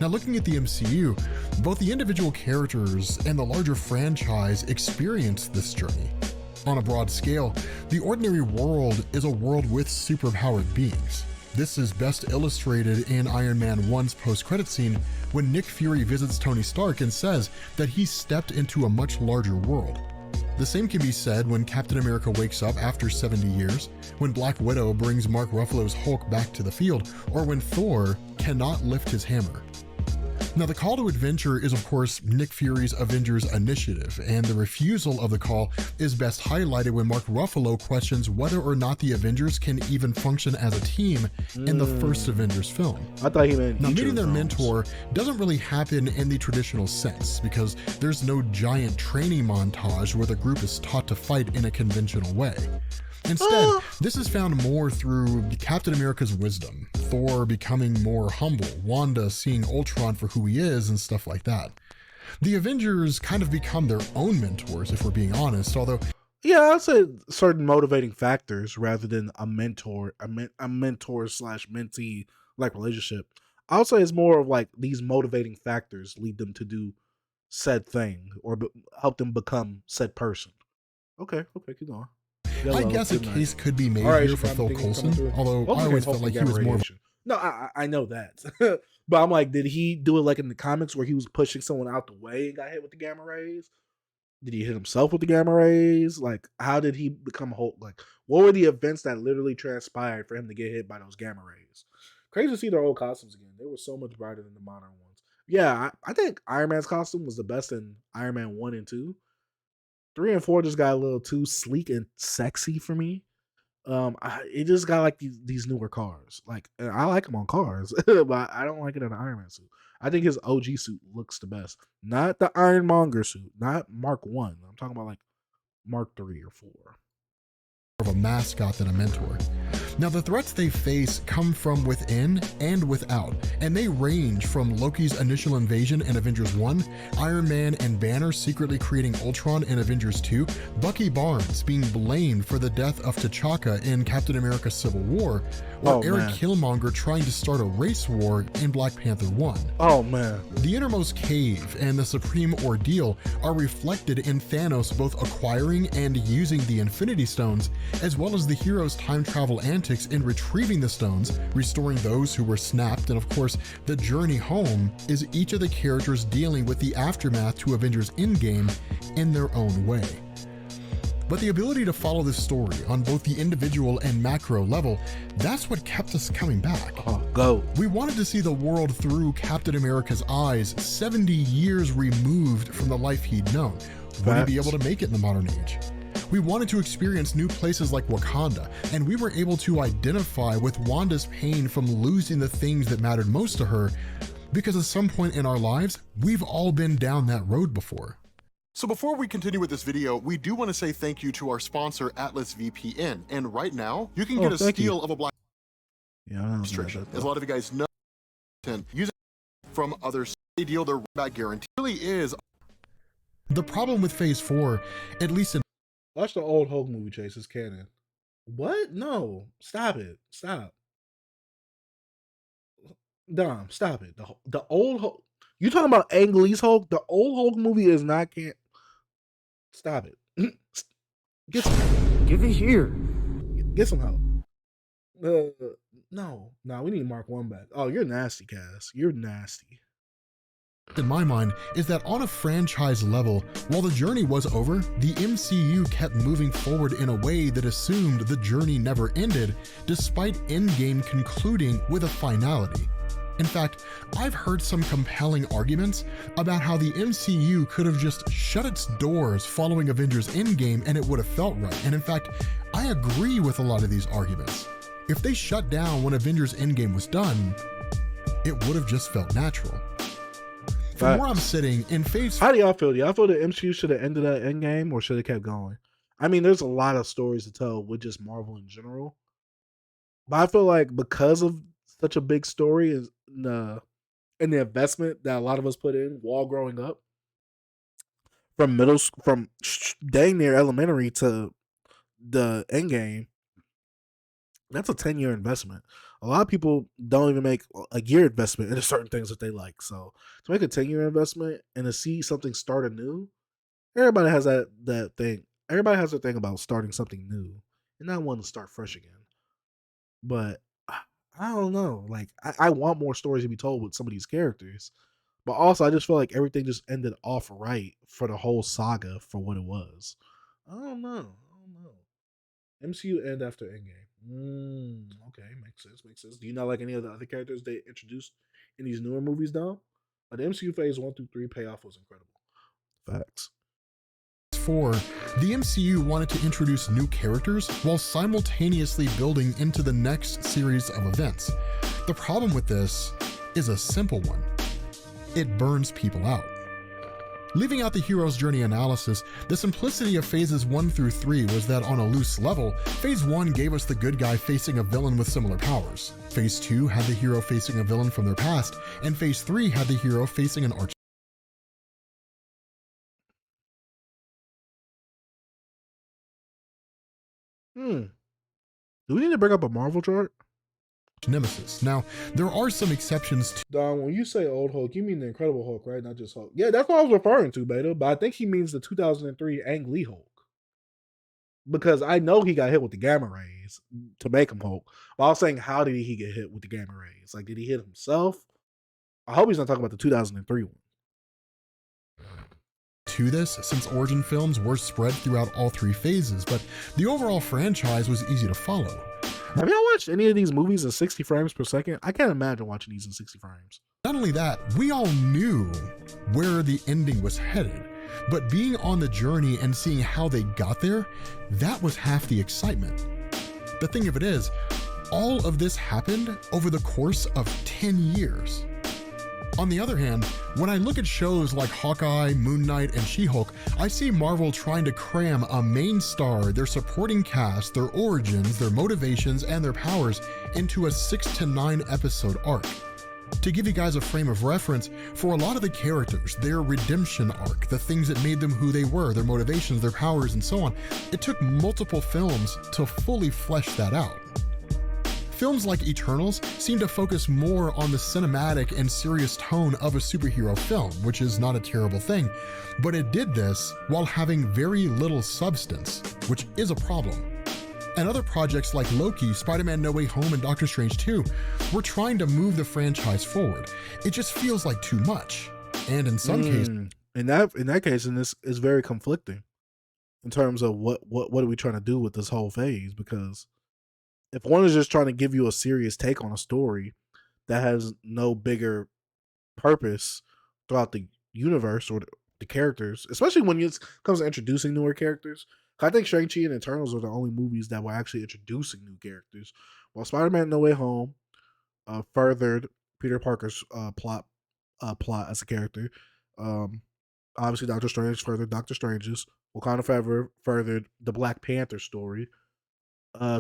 Now, looking at the MCU, both the individual characters and the larger franchise experience this journey. On a broad scale, the ordinary world is a world with superpowered beings. This is best illustrated in Iron Man 1's post-credit scene when Nick Fury visits Tony Stark and says that he's stepped into a much larger world. The same can be said when Captain America wakes up after 70 years, when Black Widow brings Mark Ruffalo's Hulk back to the field, or when Thor cannot lift his hammer. Now, the call to adventure is, of course, Nick Fury's Avengers Initiative, and the refusal of the call is best highlighted when Mark Ruffalo questions whether or not the Avengers can even function as a team in the first Avengers film. I thought he meant now, meeting their films. mentor doesn't really happen in the traditional sense, because there's no giant training montage where the group is taught to fight in a conventional way. Instead, this is found more through Captain America's wisdom, Thor becoming more humble, Wanda seeing Ultron for who he is, and stuff like that. The Avengers kind of become their own mentors, if we're being honest, although... Yeah, I'd say certain motivating factors rather than a mentor slash mentee like relationship. I'll say it's more of like these motivating factors lead them to do said thing or help them become said person. Okay, keep going. I guess a case could be made Alright, here for Phil Coulson, although Hopefully I always they felt like he gamma was more of radiation. No, I know that. But I'm like, did he do it like in the comics where he was pushing someone out the way and got hit with the gamma rays? Did he hit himself with the gamma rays? Like, how did he become Hulk? Like, what were the events that literally transpired for him to get hit by those gamma rays? Crazy to see their old costumes again. They were so much brighter than the modern ones. Yeah, I think Iron Man's costume was the best in Iron Man 1 and 2. 3 and 4 just got a little too sleek and sexy for me. It just got like these newer cars. Like, and I like them on cars, but I don't like it in an Iron Man suit. I think his OG suit looks the best. Not the Ironmonger suit, not Mark 1. I'm talking about like Mark 3 or 4. of a mascot than a mentor. Now, the threats they face come from within and without, and they range from Loki's initial invasion in Avengers 1, Iron Man and Banner secretly creating Ultron in Avengers 2, Bucky Barnes being blamed for the death of T'Chaka in Captain America Civil War, or Eric Killmonger trying to start a race war in Black Panther 1. Oh man. The Innermost Cave and the Supreme Ordeal are reflected in Thanos both acquiring and using the Infinity Stones, as well as the hero's time travel antics in retrieving the stones, restoring those who were snapped, and of course, the journey home is each of the characters dealing with the aftermath to Avengers Endgame in their own way. But the ability to follow this story on both the individual and macro level, that's what kept us coming back. We wanted to see the world through Captain America's eyes, 70 years removed from the life he'd known. Would he be able to make it in the modern age? We wanted to experience new places like Wakanda, and we were able to identify with Wanda's pain from losing the things that mattered most to her, because at some point in our lives, we've all been down that road before. So before we continue with this video, we do want to say thank you to our sponsor, Atlas VPN. And right now, you can get a steal of a black restriction. As a lot of you guys know, using from others, they deal their back guarantee really is. The problem with Phase 4, at least in watch the old Hulk movie, Chase. It's canon. What? No. Stop it. Stop. Dom, stop it. The old Hulk. You talking about Ang Lee's Hulk? The old Hulk movie is not canon. Stop it. Get some. Give it here. Get some help. No, we need Mark 1 back. Oh, you're nasty, Cass. You're nasty. In my mind, is that on a franchise level, while the journey was over, the MCU kept moving forward in a way that assumed the journey never ended, despite Endgame concluding with a finality. In fact, I've heard some compelling arguments about how the MCU could have just shut its doors following Avengers Endgame and it would have felt right. And in fact, I agree with a lot of these arguments. If they shut down when Avengers Endgame was done, it would have just felt natural. From where I'm sitting in phase... How do y'all feel? Do y'all feel the MCU should have ended at Endgame or should have kept going? I mean, there's a lot of stories to tell with just Marvel in general. But I feel like because of such a big story and the investment that a lot of us put in while growing up, from dang near elementary to the Endgame, that's a 10-year investment. A lot of people don't even make a year investment into certain things that they like. So to make a 10-year investment and to see something start anew, everybody has that thing. Everybody has a thing about starting something new and not wanting to start fresh again. But I don't know. Like I want more stories to be told with some of these characters. But also I just feel like everything just ended off right for the whole saga for what it was. I don't know. MCU end after Endgame. Okay, makes sense. Do you not like any of the other characters they introduced in these newer movies, though? But the MCU phase 1 through 3 payoff was incredible. Facts. 4, the MCU wanted to introduce new characters while simultaneously building into the next series of events. The problem with this is a simple one. It burns people out. Leaving out the hero's journey analysis, the simplicity of phases 1 through 3 was that on a loose level, phase 1 gave us the good guy facing a villain with similar powers. Phase 2 had the hero facing a villain from their past, and phase 3 had the hero facing an arch Do we need to bring up a Marvel chart? nemesis. Now, there are some exceptions to Don, when you say old Hulk, you mean the Incredible Hulk, right? Not just Hulk. Yeah, that's what I was referring to, Beta. But I think he means the 2003 Ang Lee Hulk. Because I know he got hit with the gamma rays to make him Hulk. But I was saying, how did he get hit with the gamma rays? Like, did he hit himself? I hope he's not talking about the 2003 one. To this, since origin films were spread throughout all 3 phases, but the overall franchise was easy to follow. Have y'all watched any of these movies in 60 frames per second? I can't imagine watching these in 60 frames. Not only that, we all knew where the ending was headed, but being on the journey and seeing how they got there, that was half the excitement. The thing of it is, all of this happened over the course of 10 years. On the other hand, when I look at shows like Hawkeye, Moon Knight, and She-Hulk, I see Marvel trying to cram a main star, their supporting cast, their origins, their motivations, and their powers into a 6 to 9 episode arc. To give you guys a frame of reference, for a lot of the characters, their redemption arc, the things that made them who they were, their motivations, their powers, and so on, it took multiple films to fully flesh that out. Films like Eternals seem to focus more on the cinematic and serious tone of a superhero film, which is not a terrible thing, but it did this while having very little substance, which is a problem. And other projects like Loki, Spider-Man No Way Home, and Doctor Strange 2 were trying to move the franchise forward. It just feels like too much. And in some cases, in that case, and this is very conflicting in terms of what are we trying to do with this whole phase, because if one is just trying to give you a serious take on a story that has no bigger purpose throughout the universe or the characters, especially when it comes to introducing newer characters. I think Shang-Chi and Eternals are the only movies that were actually introducing new characters, while Spider-Man No Way Home furthered Peter Parker's plot as a character. Obviously, Doctor Strange furthered Doctor Strange's. Wakanda Forever furthered the Black Panther story.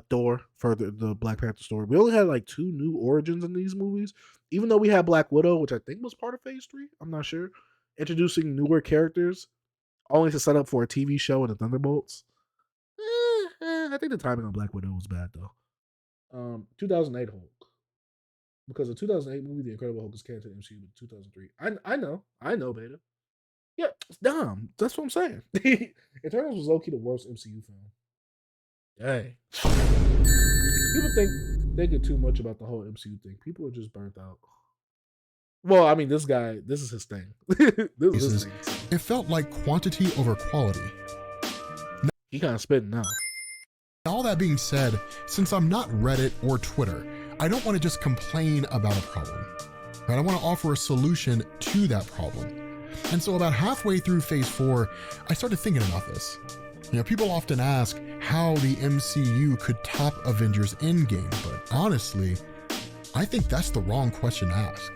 Thor furthered the Black Panther story. We only had like 2 new origins in these movies, even though we had Black Widow, which I think was part of Phase 3. I'm not sure. Introducing newer characters, only to set up for a TV show and the Thunderbolts. I think the timing on Black Widow was bad though. 2008 Hulk, because the 2008 movie, The Incredible Hulk, is canon to the MCU with 2003. I know, Beta. Yeah, it's dumb. That's what I'm saying. Eternals was low-key the worst MCU film. Hey, people think they get too much about the whole MCU thing. People are just burnt out. Well, I mean, this is his thing. This is his thing. It felt like quantity over quality. He kind of spitting now. All that being said, since I'm not Reddit or Twitter, I don't want to just complain about a problem. Right? I want to offer a solution to that problem. And so about halfway through phase 4, I started thinking about this. You know, people often ask how the MCU could top Avengers Endgame, but honestly, I think that's the wrong question to ask.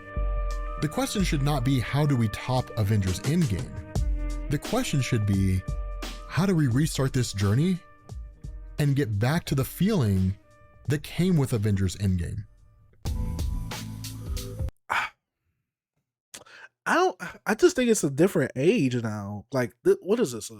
The question should not be, how do we top Avengers Endgame? The question should be, how do we restart this journey and get back to the feeling that came with Avengers Endgame? I just think it's a different age now. Like, what is this?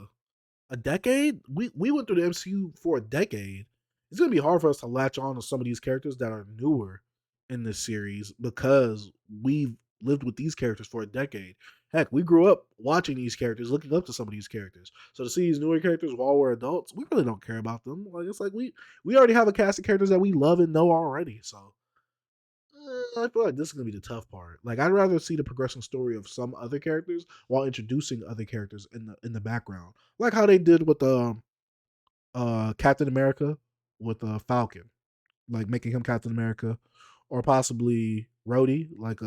A decade? We went through the MCU for a decade. It's gonna be hard for us to latch on to some of these characters that are newer in this series because we've lived with these characters for a decade. Heck, we grew up watching these characters, looking up to some of these characters. So to see these newer characters while we're adults, we really don't care about them. Like, it's like we already have a cast of characters that we love and know already. So I feel like this is gonna be the tough part. Like, I'd rather see the progressing story of some other characters while introducing other characters in the background, like how they did with Captain America with Falcon, like making him Captain America, or possibly Rhodey, like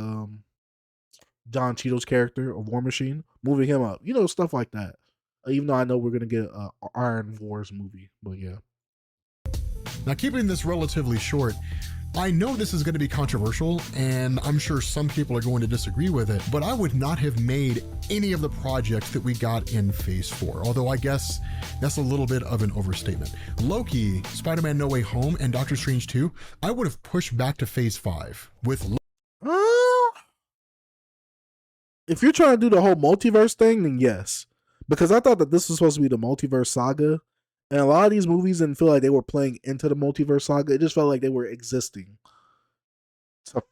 John Cheadle's character of War Machine, moving him up, stuff like that. Even though I know we're gonna get a Iron Wars movie, but yeah. Now, keeping this relatively short, I know this is going to be controversial, and I'm sure some people are going to disagree with it, but I would not have made any of the projects that we got in Phase 4, although I guess that's a little bit of an overstatement. Loki, Spider-Man No Way Home, and Doctor Strange 2, I would have pushed back to Phase 5 with if you're trying to do the whole multiverse thing, then yes. Because I thought that this was supposed to be the multiverse saga, and a lot of these movies didn't feel like they were playing into the multiverse saga. It just felt like they were existing. So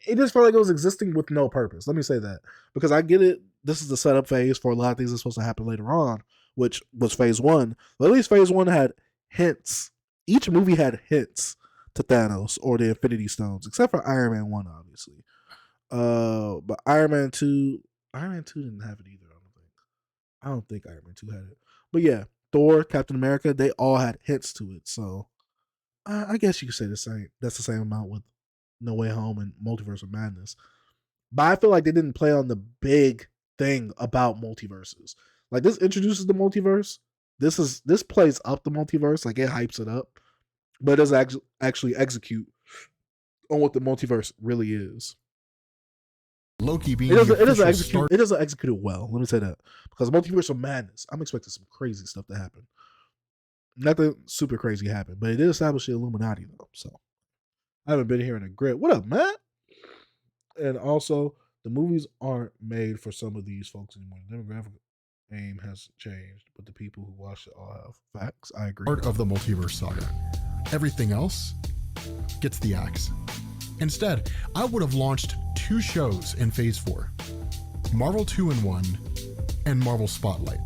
it just felt like it was existing with no purpose. Let me say that. Because I get it. This is the setup phase for a lot of things that's supposed to happen later on, which was Phase 1. But at least Phase 1 had hints. Each movie had hints to Thanos or the Infinity Stones, except for Iron Man 1, obviously. But Iron Man 2 didn't have it either. I don't think Iron Man 2 had it. But yeah, Thor, Captain America, they all had hints to it. So I guess you could say the same. That's the same amount with No Way Home and Multiverse of Madness. But I feel like they didn't play on the big thing about multiverses. Like, this introduces the multiverse. This plays up the multiverse. Like, it hypes it up. But it doesn't actually execute on what the multiverse really is. Loki being it doesn't execute it well. Let me say that, because Multiverse of Madness, I'm expecting some crazy stuff to happen. Nothing super crazy happened, but it did establish the Illuminati though. So I haven't been here in a grip. What up, Matt? And also, the movies aren't made for some of these folks anymore. The demographic aim has changed, but the people who watch it all have. Facts. I agree. Part of the multiverse saga. Everything else gets the axe. Instead, I would have launched 2 shows in Phase 4, Marvel 2-in-1 and Marvel Spotlight.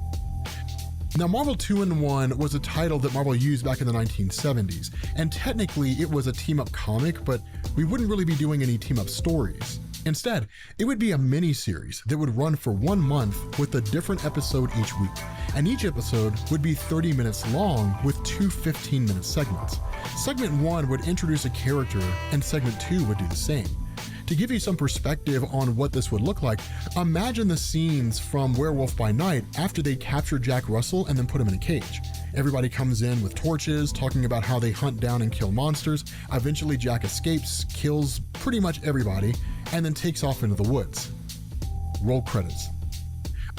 Now, Marvel 2-in-1 was a title that Marvel used back in the 1970s, and technically it was a team-up comic, but we wouldn't really be doing any team-up stories. Instead, it would be a mini-series that would run for 1 month with a different episode each week, and each episode would be 30 minutes long with 2 15-minute segments. Segment 1 would introduce a character, and Segment 2 would do the same. To give you some perspective on what this would look like, imagine the scenes from Werewolf by Night after they capture Jack Russell and then put him in a cage. Everybody comes in with torches, talking about how they hunt down and kill monsters. Eventually Jack escapes, kills pretty much everybody, and then takes off into the woods. Roll credits.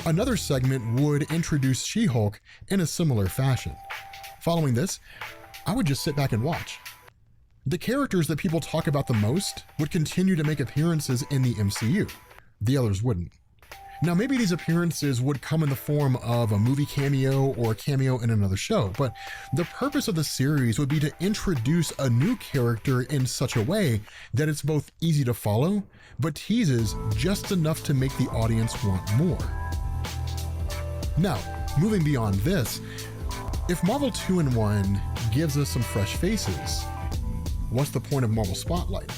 Another segment would introduce She-Hulk in a similar fashion. Following this, I would just sit back and watch. The characters that people talk about the most would continue to make appearances in the MCU. The others wouldn't. Now, maybe these appearances would come in the form of a movie cameo or a cameo in another show, but the purpose of the series would be to introduce a new character in such a way that it's both easy to follow, but teases just enough to make the audience want more. Now, moving beyond this, if Marvel 2-in-1 gives us some fresh faces, what's the point of Marvel Spotlight?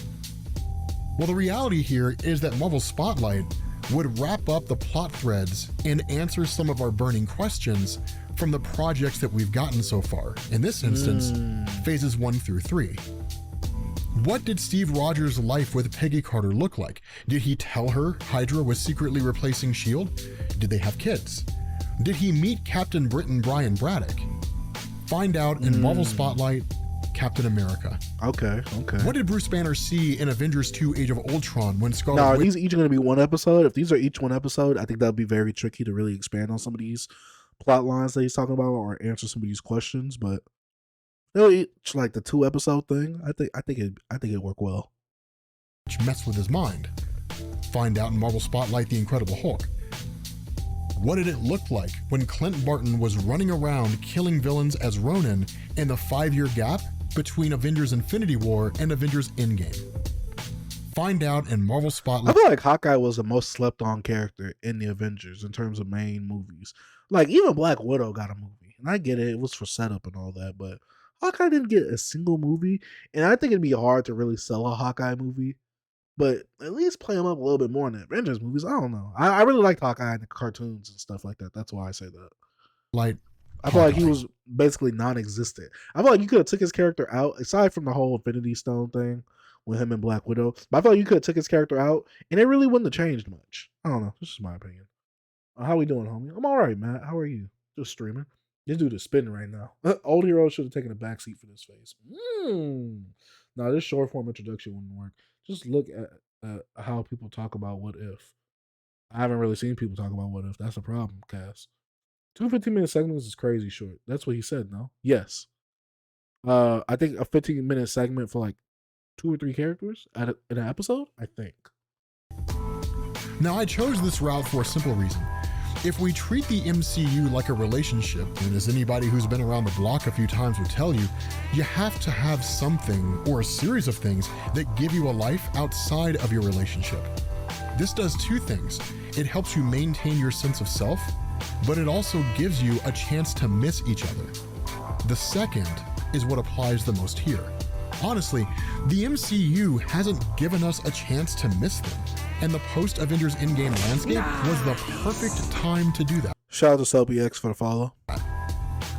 Well, the reality here is that Marvel Spotlight would wrap up the plot threads and answer some of our burning questions from the projects that we've gotten so far. In this instance, Phases 1 through 3. What did Steve Rogers' life with Peggy Carter look like? Did he tell her Hydra was secretly replacing S.H.I.E.L.D.? Did they have kids? Did he meet Captain Britain Brian Braddock? Find out in Marvel Spotlight, Captain America. Okay. What did Bruce Banner see in Avengers 2 Age of Ultron when Scarlet Now, are these each going to be one episode? If these are each one episode, I think that would be very tricky to really expand on some of these plot lines that he's talking about or answer some of these questions. But they'll each like the 2-episode thing. I think it'd work well. Mess with his mind. Find out in Marvel Spotlight the Incredible Hulk. What did it look like when Clint Barton was running around killing villains as Ronin in the 5-year gap between Avengers Infinity War and Avengers Endgame? Find out in Marvel Spotlight. I feel like Hawkeye was the most slept on character in the Avengers in terms of main movies. Like, even Black Widow got a movie. And I get it was for setup and all that, but Hawkeye didn't get a single movie. And I think it'd be hard to really sell a Hawkeye movie. But at least play him up a little bit more in the Avengers movies. I don't know. I really liked Hawkeye in the cartoons and stuff like that. That's why I say that. I feel like he was basically non-existent. I feel like you could have took his character out, aside from the whole Infinity Stone thing, with him and Black Widow. But I felt like you could have took his character out, and it really wouldn't have changed much. I don't know. This is my opinion. How we doing, homie? I'm all right, Matt. How are you? Just streaming. This dude is spinning right now. Old Hero should have taken a backseat for this face. Now, this short form introduction wouldn't work. Just look at how people talk about What If. I haven't really seen people talk about What If. That's a problem, Cass. 2 15-minute segments is crazy short. That's what he said, no? Yes. I think a 15-minute segment for like 2 or 3 characters in an episode, I think. Now, I chose this route for a simple reason. If we treat the MCU like a relationship, and as anybody who's been around the block a few times will tell you, you have to have something or a series of things that give you a life outside of your relationship. This does 2 things. It helps you maintain your sense of self, but it also gives you a chance to miss each other. The second is what applies the most here. Honestly, the MCU hasn't given us a chance to miss them, and the post-Avengers Endgame landscape was the perfect time to do that. Shout out to SelbyX for the follow.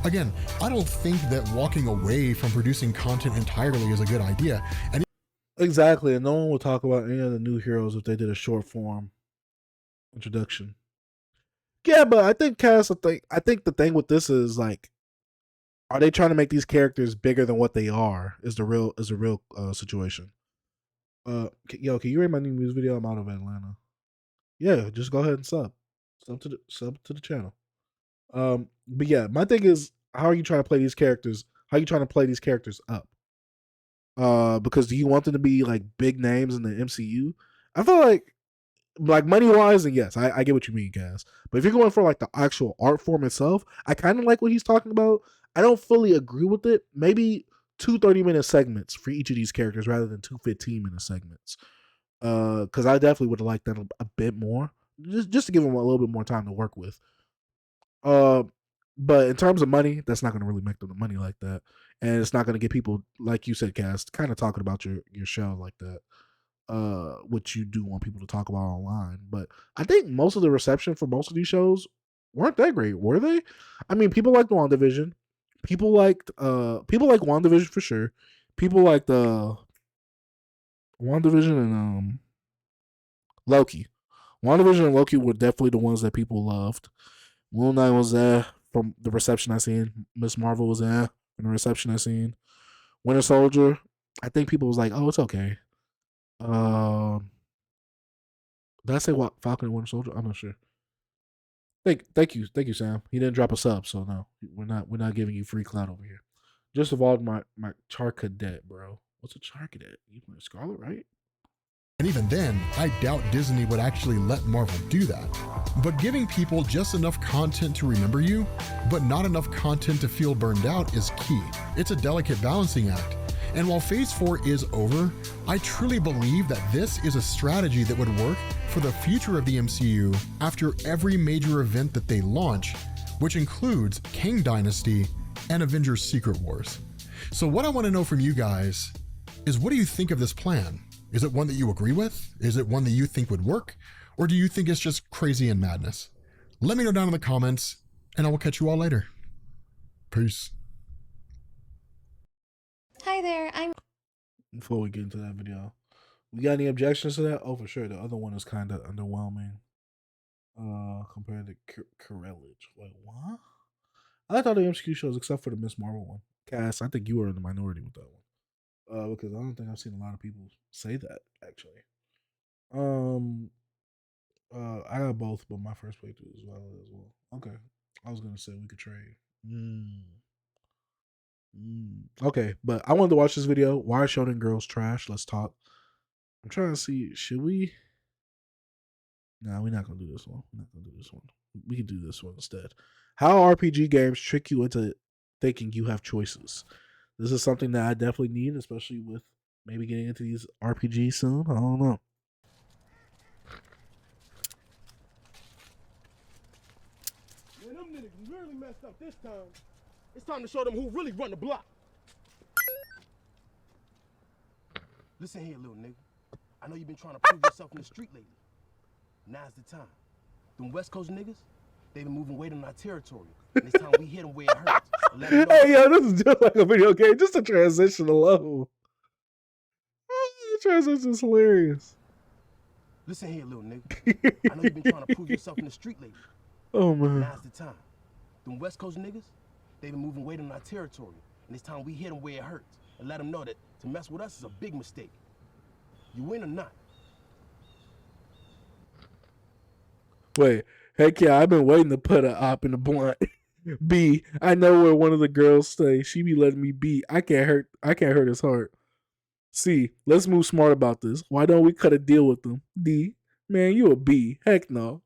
Again, I don't think that walking away from producing content entirely is a good idea. And exactly, and no one will talk about any of the new heroes if they did a short form introduction. Yeah, but I think Cass, I think the thing with this is like, are they trying to make these characters bigger than what they are? Is the real situation. Yo, can you rate my new music video? I'm out of Atlanta. Yeah, just go ahead and sub to the channel. But yeah, my thing is, how are you trying to play these characters? How are you trying to play these characters up? Because do you want them to be like big names in the MCU? I feel like money wise, and yes, I get what you mean, guys. But if you're going for like the actual art form itself, I kind of like what he's talking about. I don't fully agree with it. Maybe 2 30-minute segments for each of these characters rather than 2 15-minute segments. Because I definitely would have liked that a bit more, just to give them a little bit more time to work with. But in terms of money, that's not going to really make them the money like that, and it's not going to get people, like you said, Cass, kind of talking about your show like that. Which you do want people to talk about online. But I think most of the reception for most of these shows weren't that great, were they? I mean, people liked WandaVision. People liked WandaVision for sure. People liked WandaVision and Loki. WandaVision and Loki were definitely the ones that people loved. Moon Knight was there from the reception I seen. Miss Marvel was there from the reception I seen. Winter Soldier, I think people was like, oh, it's okay. Did I say what? Falcon and Winter Soldier? I'm not sure. Thank you, Sam. He didn't drop a sub, so no, we're not giving you free clout over here. Just evolved my Char Cadet, bro. What's a Char Cadet? You play Scarlet, right? And even then, I doubt Disney would actually let Marvel do that. But giving people just enough content to remember you, but not enough content to feel burned out is key. It's a delicate balancing act. And while Phase 4 is over, I truly believe that this is a strategy that would work for the future of the MCU after every major event that they launch, which includes Kang Dynasty and Avengers Secret Wars. So what I want to know from you guys is, what do you think of this plan? Is it one that you agree with? Is it one that you think would work? Or do you think it's just crazy and madness? Let me know down in the comments, and I will catch you all later. Peace. Hi there, Before we get into that video, we got any objections to that? Oh, for sure. The other one is kind of underwhelming. Compared to Corellage. Wait, what? I thought the MCU shows, except for the Miss Marvel one. Cass, I think you were in the minority with that one. Because I don't think I've seen a lot of people say that, actually. I got both, but my first playthrough as well. Okay. I was gonna say we could trade. Okay, but I wanted to watch this video. Why are Shonen Girls trash? Let's talk. I'm trying to see, should we? Nah, we're not gonna do this one. We can do this one instead. How RPG games trick you into thinking you have choices. This is something that I definitely need, especially with maybe getting into these RPGs soon. I don't know. Man, them niggas really messed up this time. It's time to show them who really run the block. Listen here, little nigga. I know you've been trying to prove yourself in the street lately. Now's the time. Them West Coast niggas, they've been moving weight on our territory. And it's time we hit them where it hurts. Hey, yo, this is just like a video game. Just a transition alone. The transition is hilarious. Listen here, little nigga. I know you've been trying to prove yourself in the street lately. Oh man. Now's the time. Them West Coast niggas, they've been moving weight on our territory. And it's time we hit them where it hurts and let them know that to mess with us is a big mistake. You win or not? Wait, heck yeah, I've been waiting to put a op in the blunt. B, I know where one of the girls stay. She be letting me be. I can't hurt his heart. C, let's move smart about this. Why don't we cut a deal with them? D, man, you a B. Heck no.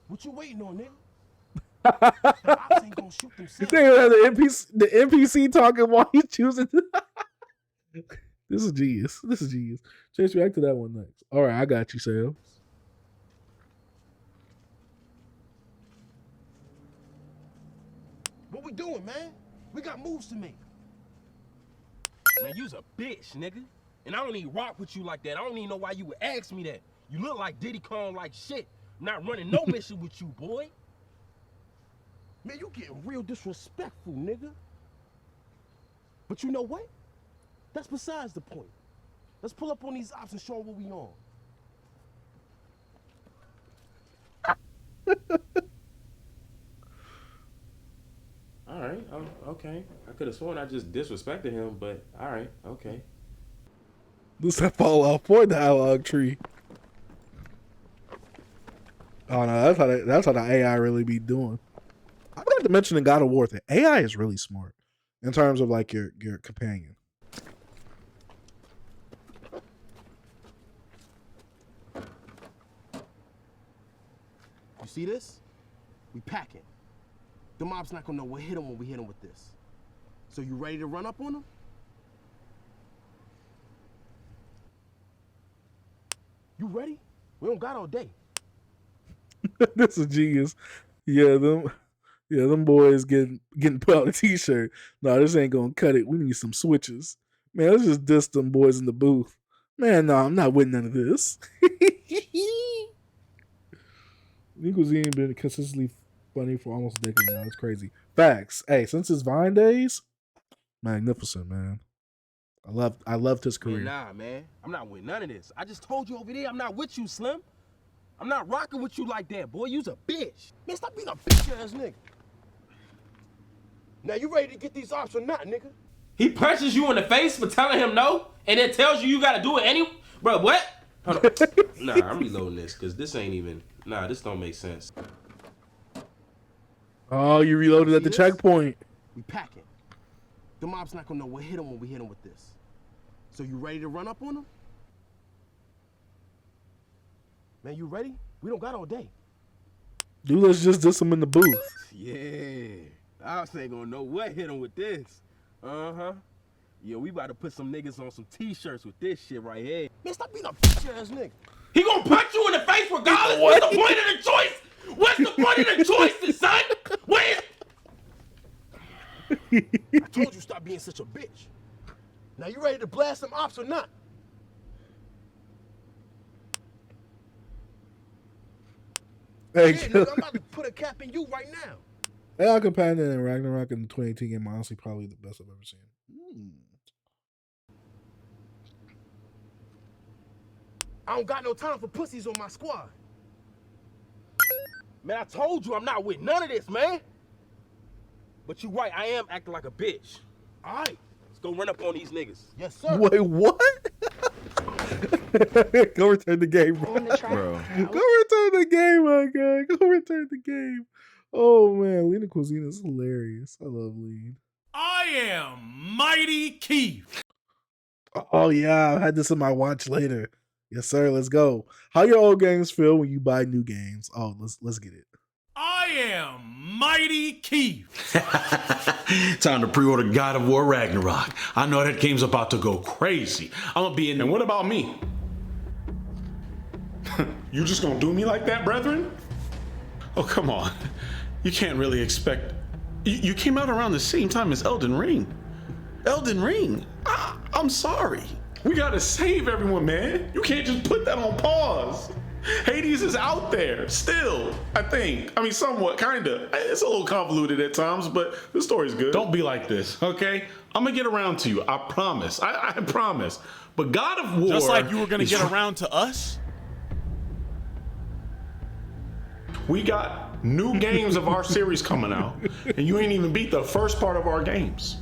What you waiting on, nigga? The ops ain't gonna shoot themselves. You think the NPC talking while you choosing? This is genius. This is genius. Chase, react to that one next. All right, I got you, Sam. What we doing, man? We got moves to make. Man, you's a bitch, nigga. And I don't even rock with you like that. I don't even know why you would ask me that. You look like Diddy Kong like shit. I'm not running no mission with you, boy. Man, you getting real disrespectful, nigga. But you know what? That's besides the point. Let's pull up on these ops and show them what we on. All right, okay. I could have sworn I just disrespected him, but all right, okay. This that Fallout 4 dialogue tree. Oh no, that's how the AI really be doing. I forgot to mention in God of War that AI is really smart in terms of like your companion. You see this? We packing. The mob's not gonna know what hit them when we hit them with this. So you ready to run up on them? You ready? We don't got all day. This is genius. Yeah, them boys getting put out a t-shirt. No, this ain't gonna cut it. We need some switches. Man, let's just diss them boys in the booth. Man, no, I'm not with none of this. Lean Cuisine been consistently funny for almost a decade now. It's crazy. Facts. Hey, since his Vine days, magnificent, man. I loved his career. Nah, man. I'm not with none of this. I just told you over there I'm not with you, Slim. I'm not rocking with you like that, boy. You's a bitch. Man, stop being a bitch ass nigga. Now you ready to get these ops or not, nigga? He punches you in the face for telling him no, and then tells you gotta do it anyway? Bro, what? Hold on. Nah, I'm reloading this, because this ain't even... Nah, this don't make sense. Oh, you reloaded at the checkpoint. We packing. The mob's not gonna know what hit them when we hit them with this. So you ready to run up on them? Man, you ready? We don't got all day. Dude, let's just diss him in the booth. Yeah. I ain't gonna know what hit him with this. Uh-huh. Yeah, we about to put some niggas on some t-shirts with this shit right here. Man, stop being a bitch ass nigga. He gonna punch you in the face regardless? What's the point of the choice? What's the point of the choice, son? What is... I told you stop being such a bitch. Now you ready to blast some ops or not? Hey, yeah, nigga, I'm about to put a cap in you right now. AI Companion and Ragnarok in the 2018 game, honestly, probably the best I've ever seen. I don't got no time for pussies on my squad. Man, I told you I'm not with none of this, man. But you right, I am acting like a bitch. All right, let's go run up on these niggas. Yes, sir. Wait, what? Go return the game, bro. Bro. Go return the game, my guy. Go return the game. Oh, man. Lean Cuisine is hilarious. I love Lean. I am Mighty Keith. Oh, yeah. I had this in my watch later. Yes, sir. Let's go. How your old games feel when you buy new games? Oh, let's get it. I am Mighty Keith. Time to pre-order God of War Ragnarok. I know that game's about to go crazy. I'm gonna be in. And what about me? You just gonna do me like that, brethren? Oh, come on. You can't really expect... You came out around the same time as Elden Ring. Elden Ring? I'm sorry. We gotta save everyone, man. You can't just put that on pause. Hades is out there still, I think. I mean, somewhat, kinda. It's a little convoluted at times, but the story's good. Don't be like this, okay? I'm gonna get around to you, I promise. I promise. But God of War... Just like you were gonna get around to us? We got new games of our series coming out, and you ain't even beat the first part of our games.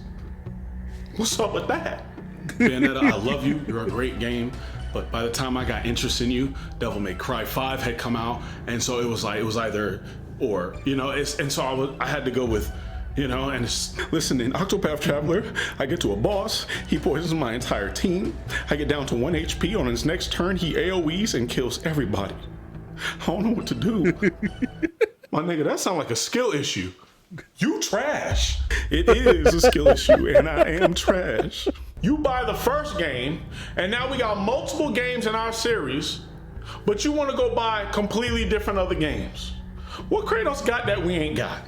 What's up with that? Bayonetta, I love you. You're a great game. But by the time I got interest in you, Devil May Cry 5 had come out, and so it was either or, you know. And so I had to go with, you know. And listen, in Octopath Traveler, I get to a boss, he poisons my entire team. I get down to 1 HP. On his next turn, he AOEs and kills everybody. I don't know what to do. My nigga, that sounds like a skill issue. You trash. It is a skill issue, and I am trash. You buy the first game, and now we got multiple games in our series, but you want to go buy completely different other games. What Kratos got that we ain't got?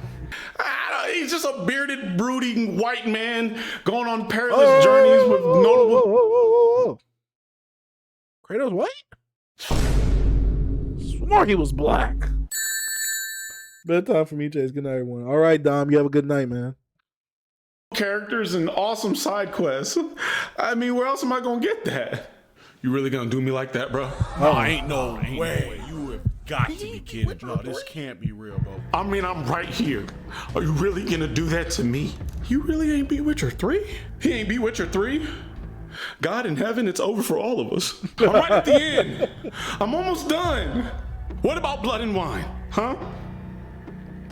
He's just a bearded, brooding white man going on perilous journeys with notable... Kratos white? Swore he was black. Bedtime for me, Chase. Good night, everyone. All right, Dom, you have a good night, man. Characters and awesome side quests. I mean, where else am I gonna get that? You really gonna do me like that, bro? Oh, ain't no way. You have got to be kidding. No, this can't be real, bro. I mean, I'm right here. Are you really gonna do that to me? You really ain't beat Witcher 3? He ain't beat Witcher 3? God in heaven, it's over for all of us. I'm right at the end. I'm almost done. What about Blood and Wine, huh?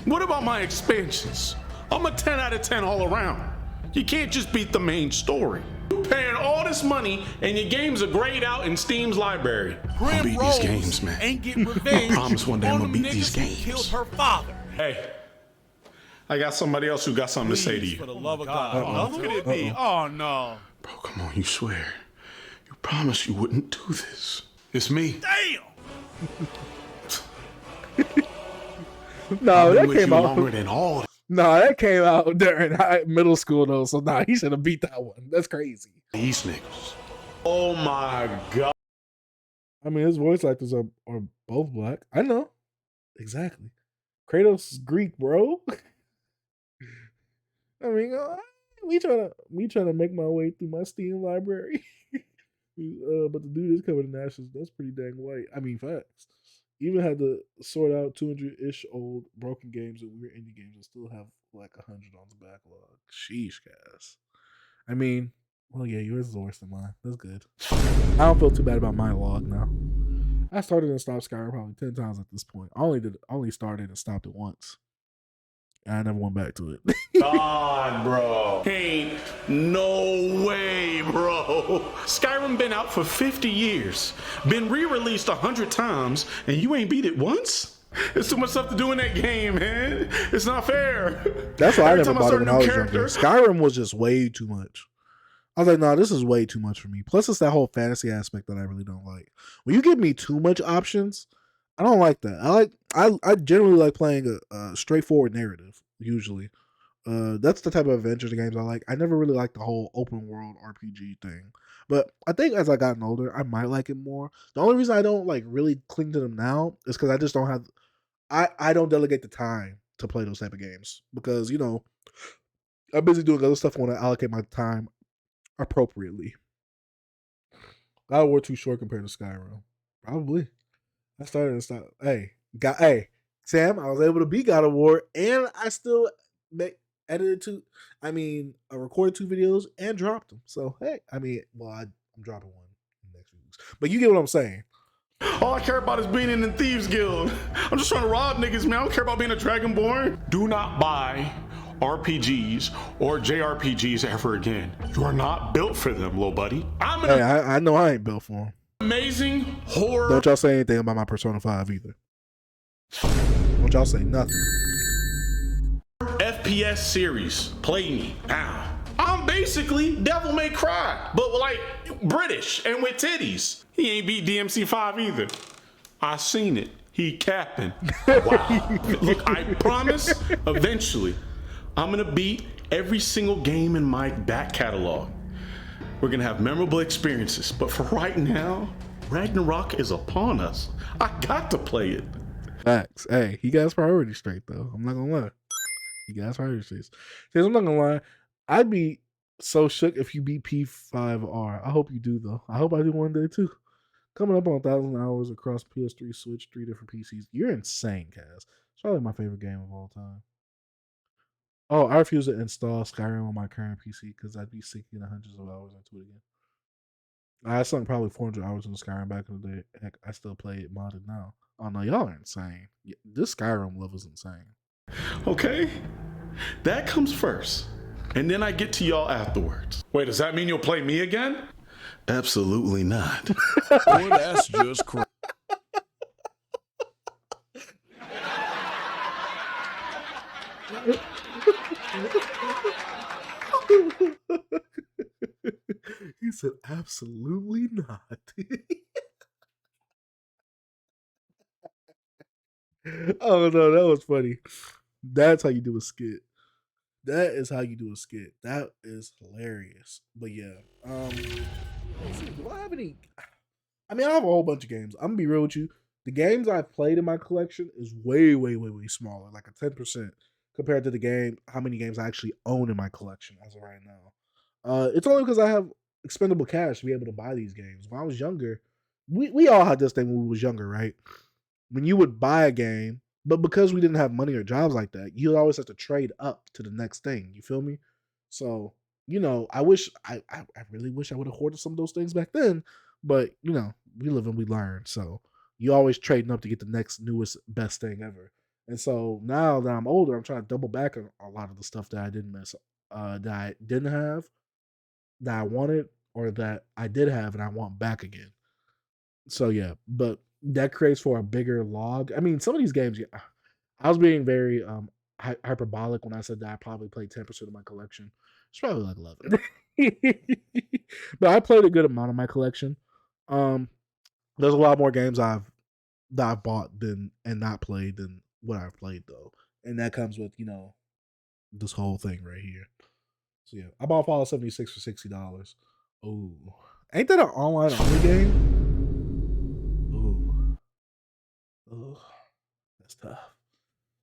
What about my expansions? I'm a 10 out of 10 all around. You can't just beat the main story. You're paying all this money and your games are grayed out in Steam's library. I'll beat these games, man. Ain't getting revenge. I promise one day I'm gonna beat these games. Killed her father. Hey, I got somebody else who got something to say to you. For the love of God. Who could it be? Oh, no. Bro, come on, you swear. You promised you wouldn't do this. It's me. Damn! No, that came out longer than all. No, that came out during middle school though. So he should have beat that one. That's crazy. These niggas. Oh my God. I mean, his voice actors are both black. I know. Exactly. Kratos is Greek, bro. I mean, we trying to make my way through my Steam library. But the dude is covered in ashes. That's pretty dang white. I mean, facts. Even had to sort out 200-ish old broken games and weird indie games and still have like 100 on the backlog. Sheesh, guys. I mean, well, yeah, yours is worse than mine. That's good. I don't feel too bad about my log now. I started and stopped Skyrim probably 10 times at this point. I only started and stopped it once. I never went back to it. God, bro. Ain't no way, bro. Skyrim been out for 50 years, been re-released 100 times, and you ain't beat it once? There's too much stuff to do in that game, man. It's not fair. That's why I never bought it when I was younger. Skyrim was just way too much. I was like, no, this is way too much for me. Plus, it's that whole fantasy aspect that I really don't like. When you give me too much options, I don't like that. I generally like playing a straightforward narrative, usually. That's the type of adventure games I like. I never really liked the whole open world RPG thing. But I think as I gotten older, I might like it more. The only reason I don't like really cling to them now is because I just don't have I don't delegate the time to play those type of games. Because, you know, I'm busy doing other stuff. I want to allocate my time appropriately. God of War too short compared to Skyrim. Probably. I started and stopped. Hey, Sam, I was able to beat God of War, and I still recorded 2 videos and dropped them. So, hey, I mean, well, I'm dropping one in the next few weeks. But you get what I'm saying. All I care about is being in the Thieves Guild. I'm just trying to rob niggas, man. I don't care about being a Dragonborn. Do not buy RPGs or JRPGs ever again. You are not built for them, little buddy. I know I ain't built for them. Amazing horror. Don't y'all say anything about my Persona 5 either. Don't y'all say nothing. FPS series. Play me now. I'm basically Devil May Cry, but like British and with titties. He ain't beat DMC5 either. I seen it. He capping. Wow. Look, I promise eventually I'm gonna beat every single game in my back catalog. We're gonna have memorable experiences, but for right now, Ragnarok is upon us. I got to play it. Facts. Hey, he got his priorities straight though. I'm not gonna lie. He got his priorities straight. I'm not gonna lie. I'd be so shook if you beat P5R. I hope you do though. I hope I do one day too. Coming up on 1,000 hours across PS3, Switch, 3 different PCs. You're insane, Kaz. It's probably my favorite game of all time. Oh, I refuse to install Skyrim on my current PC because I'd be sinking hundreds of hours into it again. I sunk probably 400 hours into Skyrim back in the day. Heck, I still play it modded now. Oh no, y'all are insane. This Skyrim love is insane. Okay, that comes first, and then I get to y'all afterwards. Wait, does that mean you'll play me again? Absolutely not. Boy, that's just crazy. He said, absolutely not. Oh no, that was funny. That's how you do a skit. That is how you do a skit. That is hilarious. But yeah. Let's see, do I have any? I mean, I have a whole bunch of games. I'm gonna be real with you. The games I've played in my collection is way, way, way, way smaller, like a 10% compared to how many games I actually own in my collection as of right now. It's only because I have expendable cash to be able to buy these games. When I was younger, we all had this thing when we was younger, right? When you would buy a game, but because we didn't have money or jobs like that, you'd always have to trade up to the next thing. You feel me? So, I really wish I would have hoarded some of those things back then, but we live and we learn. So you always trading up to get the next newest best thing ever. And so now that I'm older, I'm trying to double back on a lot of the stuff that I didn't miss, that I didn't have, that I wanted, or that I did have and I want back again. So yeah, but that creates for a bigger log. I mean, some of these games, yeah, I was being very hyperbolic when I said that I probably played 10% of my collection. It's probably like 11. But I played a good amount of my collection. There's a lot more games that I've bought and not played than what I've played though. And that comes with, this whole thing right here. So yeah, I bought Fallout 76 for $60. Oh, ain't that an online only game? Oh, that's tough.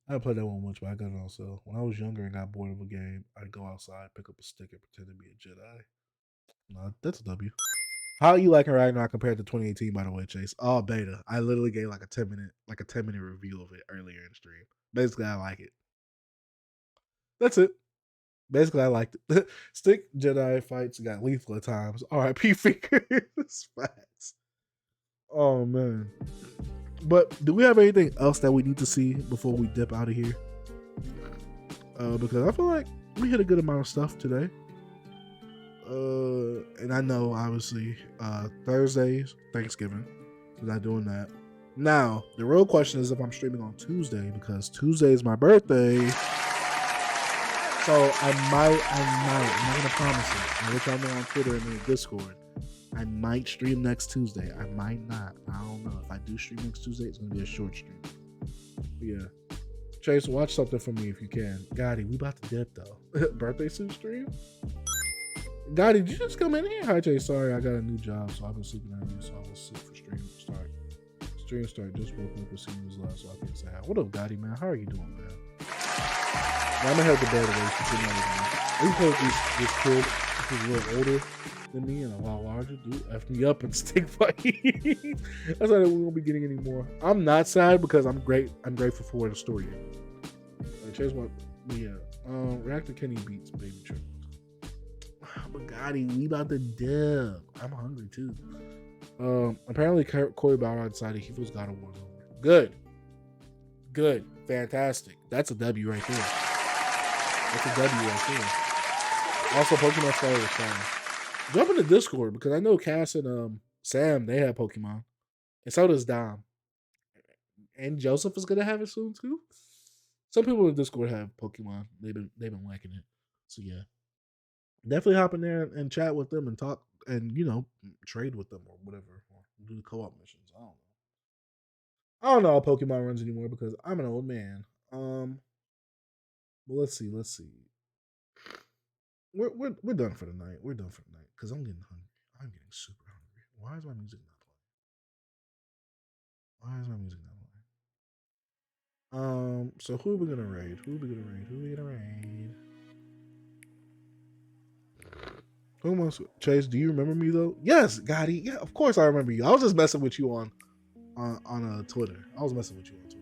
I haven't played that one much, but I got it on sale. When I was younger and got bored of a game, I'd go outside, pick up a stick, and pretend to be a Jedi. No, that's a W. How you liking Ragnarok compared to 2018, by the way, Chase? Oh, beta. I literally gave like a 10-minute review of it earlier in stream. Basically, I like it. That's it. Basically, I liked it. Stick Jedi fights got lethal at times. R.I.P. fingers. Facts. Oh man. But do we have anything else that we need to see before we dip out of here? Because I feel like we hit a good amount of stuff today. And I know obviously Thursdays, Thanksgiving. So not doing that. Now, the real question is if I'm streaming on Tuesday, because Tuesday is my birthday. So I'm not gonna promise it. I'll let y'all know on Twitter and in the Discord. I might stream next Tuesday. I might not. I don't know. If I do stream next Tuesday, it's gonna be a short stream. But yeah. Chase, watch something for me if you can. Gotti, we about to dip though. Birthday suit stream? Gotti, did you just come in here? Hi Chase, sorry, I got a new job, so I've been sleeping on you, so I was sick for stream start. Stream start, just woke up with seeing this live, so I can say hi. What up, Gotti, man? How are you doing, man? I'm gonna head to bed away. We played this kid who's a little older than me and a lot larger. Dude, F me up and stick fight. That's not that we won't be getting any more. I'm not sad because I'm grateful for where the story is. Chase what? Yeah. Reactor Kenny beats Baby Trip. But Gotti, we about to dip. I'm hungry too. Apparently Corey Bauer decided he feels God of War over. Good. Fantastic. That's a W right there. That's a W right there. Also, Pokemon Scarlet was fun. Jump in the Discord because I know Cass and Sam, they have Pokemon. And so does Dom. And Joseph is gonna have it soon too. Some people in the Discord have Pokemon. They've been liking it. So yeah. Definitely hop in there and chat with them and talk and trade with them or whatever. Or do the co-op missions. I don't know how Pokemon runs anymore because I'm an old man. Well, let's see. We're done for the night. We're done for the night because I'm getting hungry. I'm getting super hungry. Why is my music not playing? Why is my music not playing? So who are we gonna raid? Who are we gonna raid? Who wants Chase? Do you remember me though? Yes, Gotti. Yeah, of course I remember you. I was just messing with you on Twitter. I was messing with you on Twitter.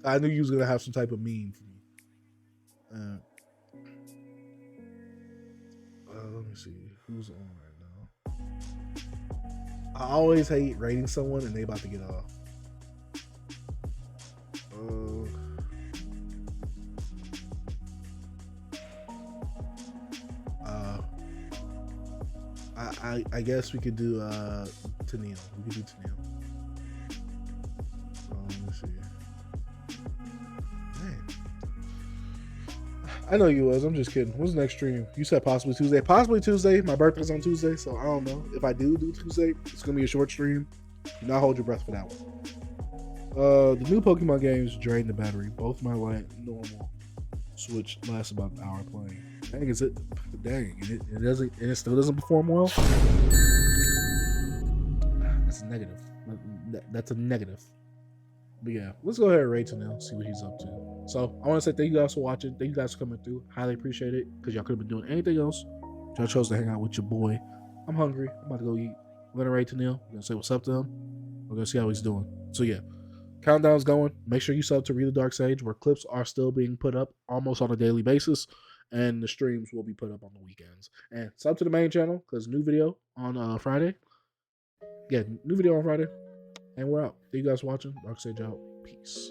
I knew you was gonna have some type of meme for me. Let me see who's on right now. I always hate rating someone and they about to get off. I guess we could do Tennille. We could do Tennille. Let me see. Man. I know you was. I'm just kidding. What's the next stream? You said possibly Tuesday. Possibly Tuesday. My birthday's on Tuesday, so I don't know. If I do Tuesday, it's gonna be a short stream. Do not hold your breath for that one. The new Pokemon games drain the battery. Both my normal Switch lasts about an hour playing. Dang, is it? Dang, and it doesn't. And it still doesn't perform well. That's a negative. That's a negative. But yeah, let's go ahead and rate Tennille, see what he's up to. So I want to say thank you guys for watching. Thank you guys for coming through. Highly appreciate it because y'all could have been doing anything else. Y'all chose to hang out with your boy. I'm hungry. I'm about to go eat. We're gonna rate Tennille. We're gonna say what's up to him. We're gonna see how he's doing. So yeah. Countdown's going. Make sure you sub to Read the Dark Sage, where clips are still being put up almost on a daily basis, and the streams will be put up on the weekends. And sub to the main channel because new video on Friday. Yeah, new video on Friday. And we're out. Thank you guys for watching. Dark Sage out. Peace.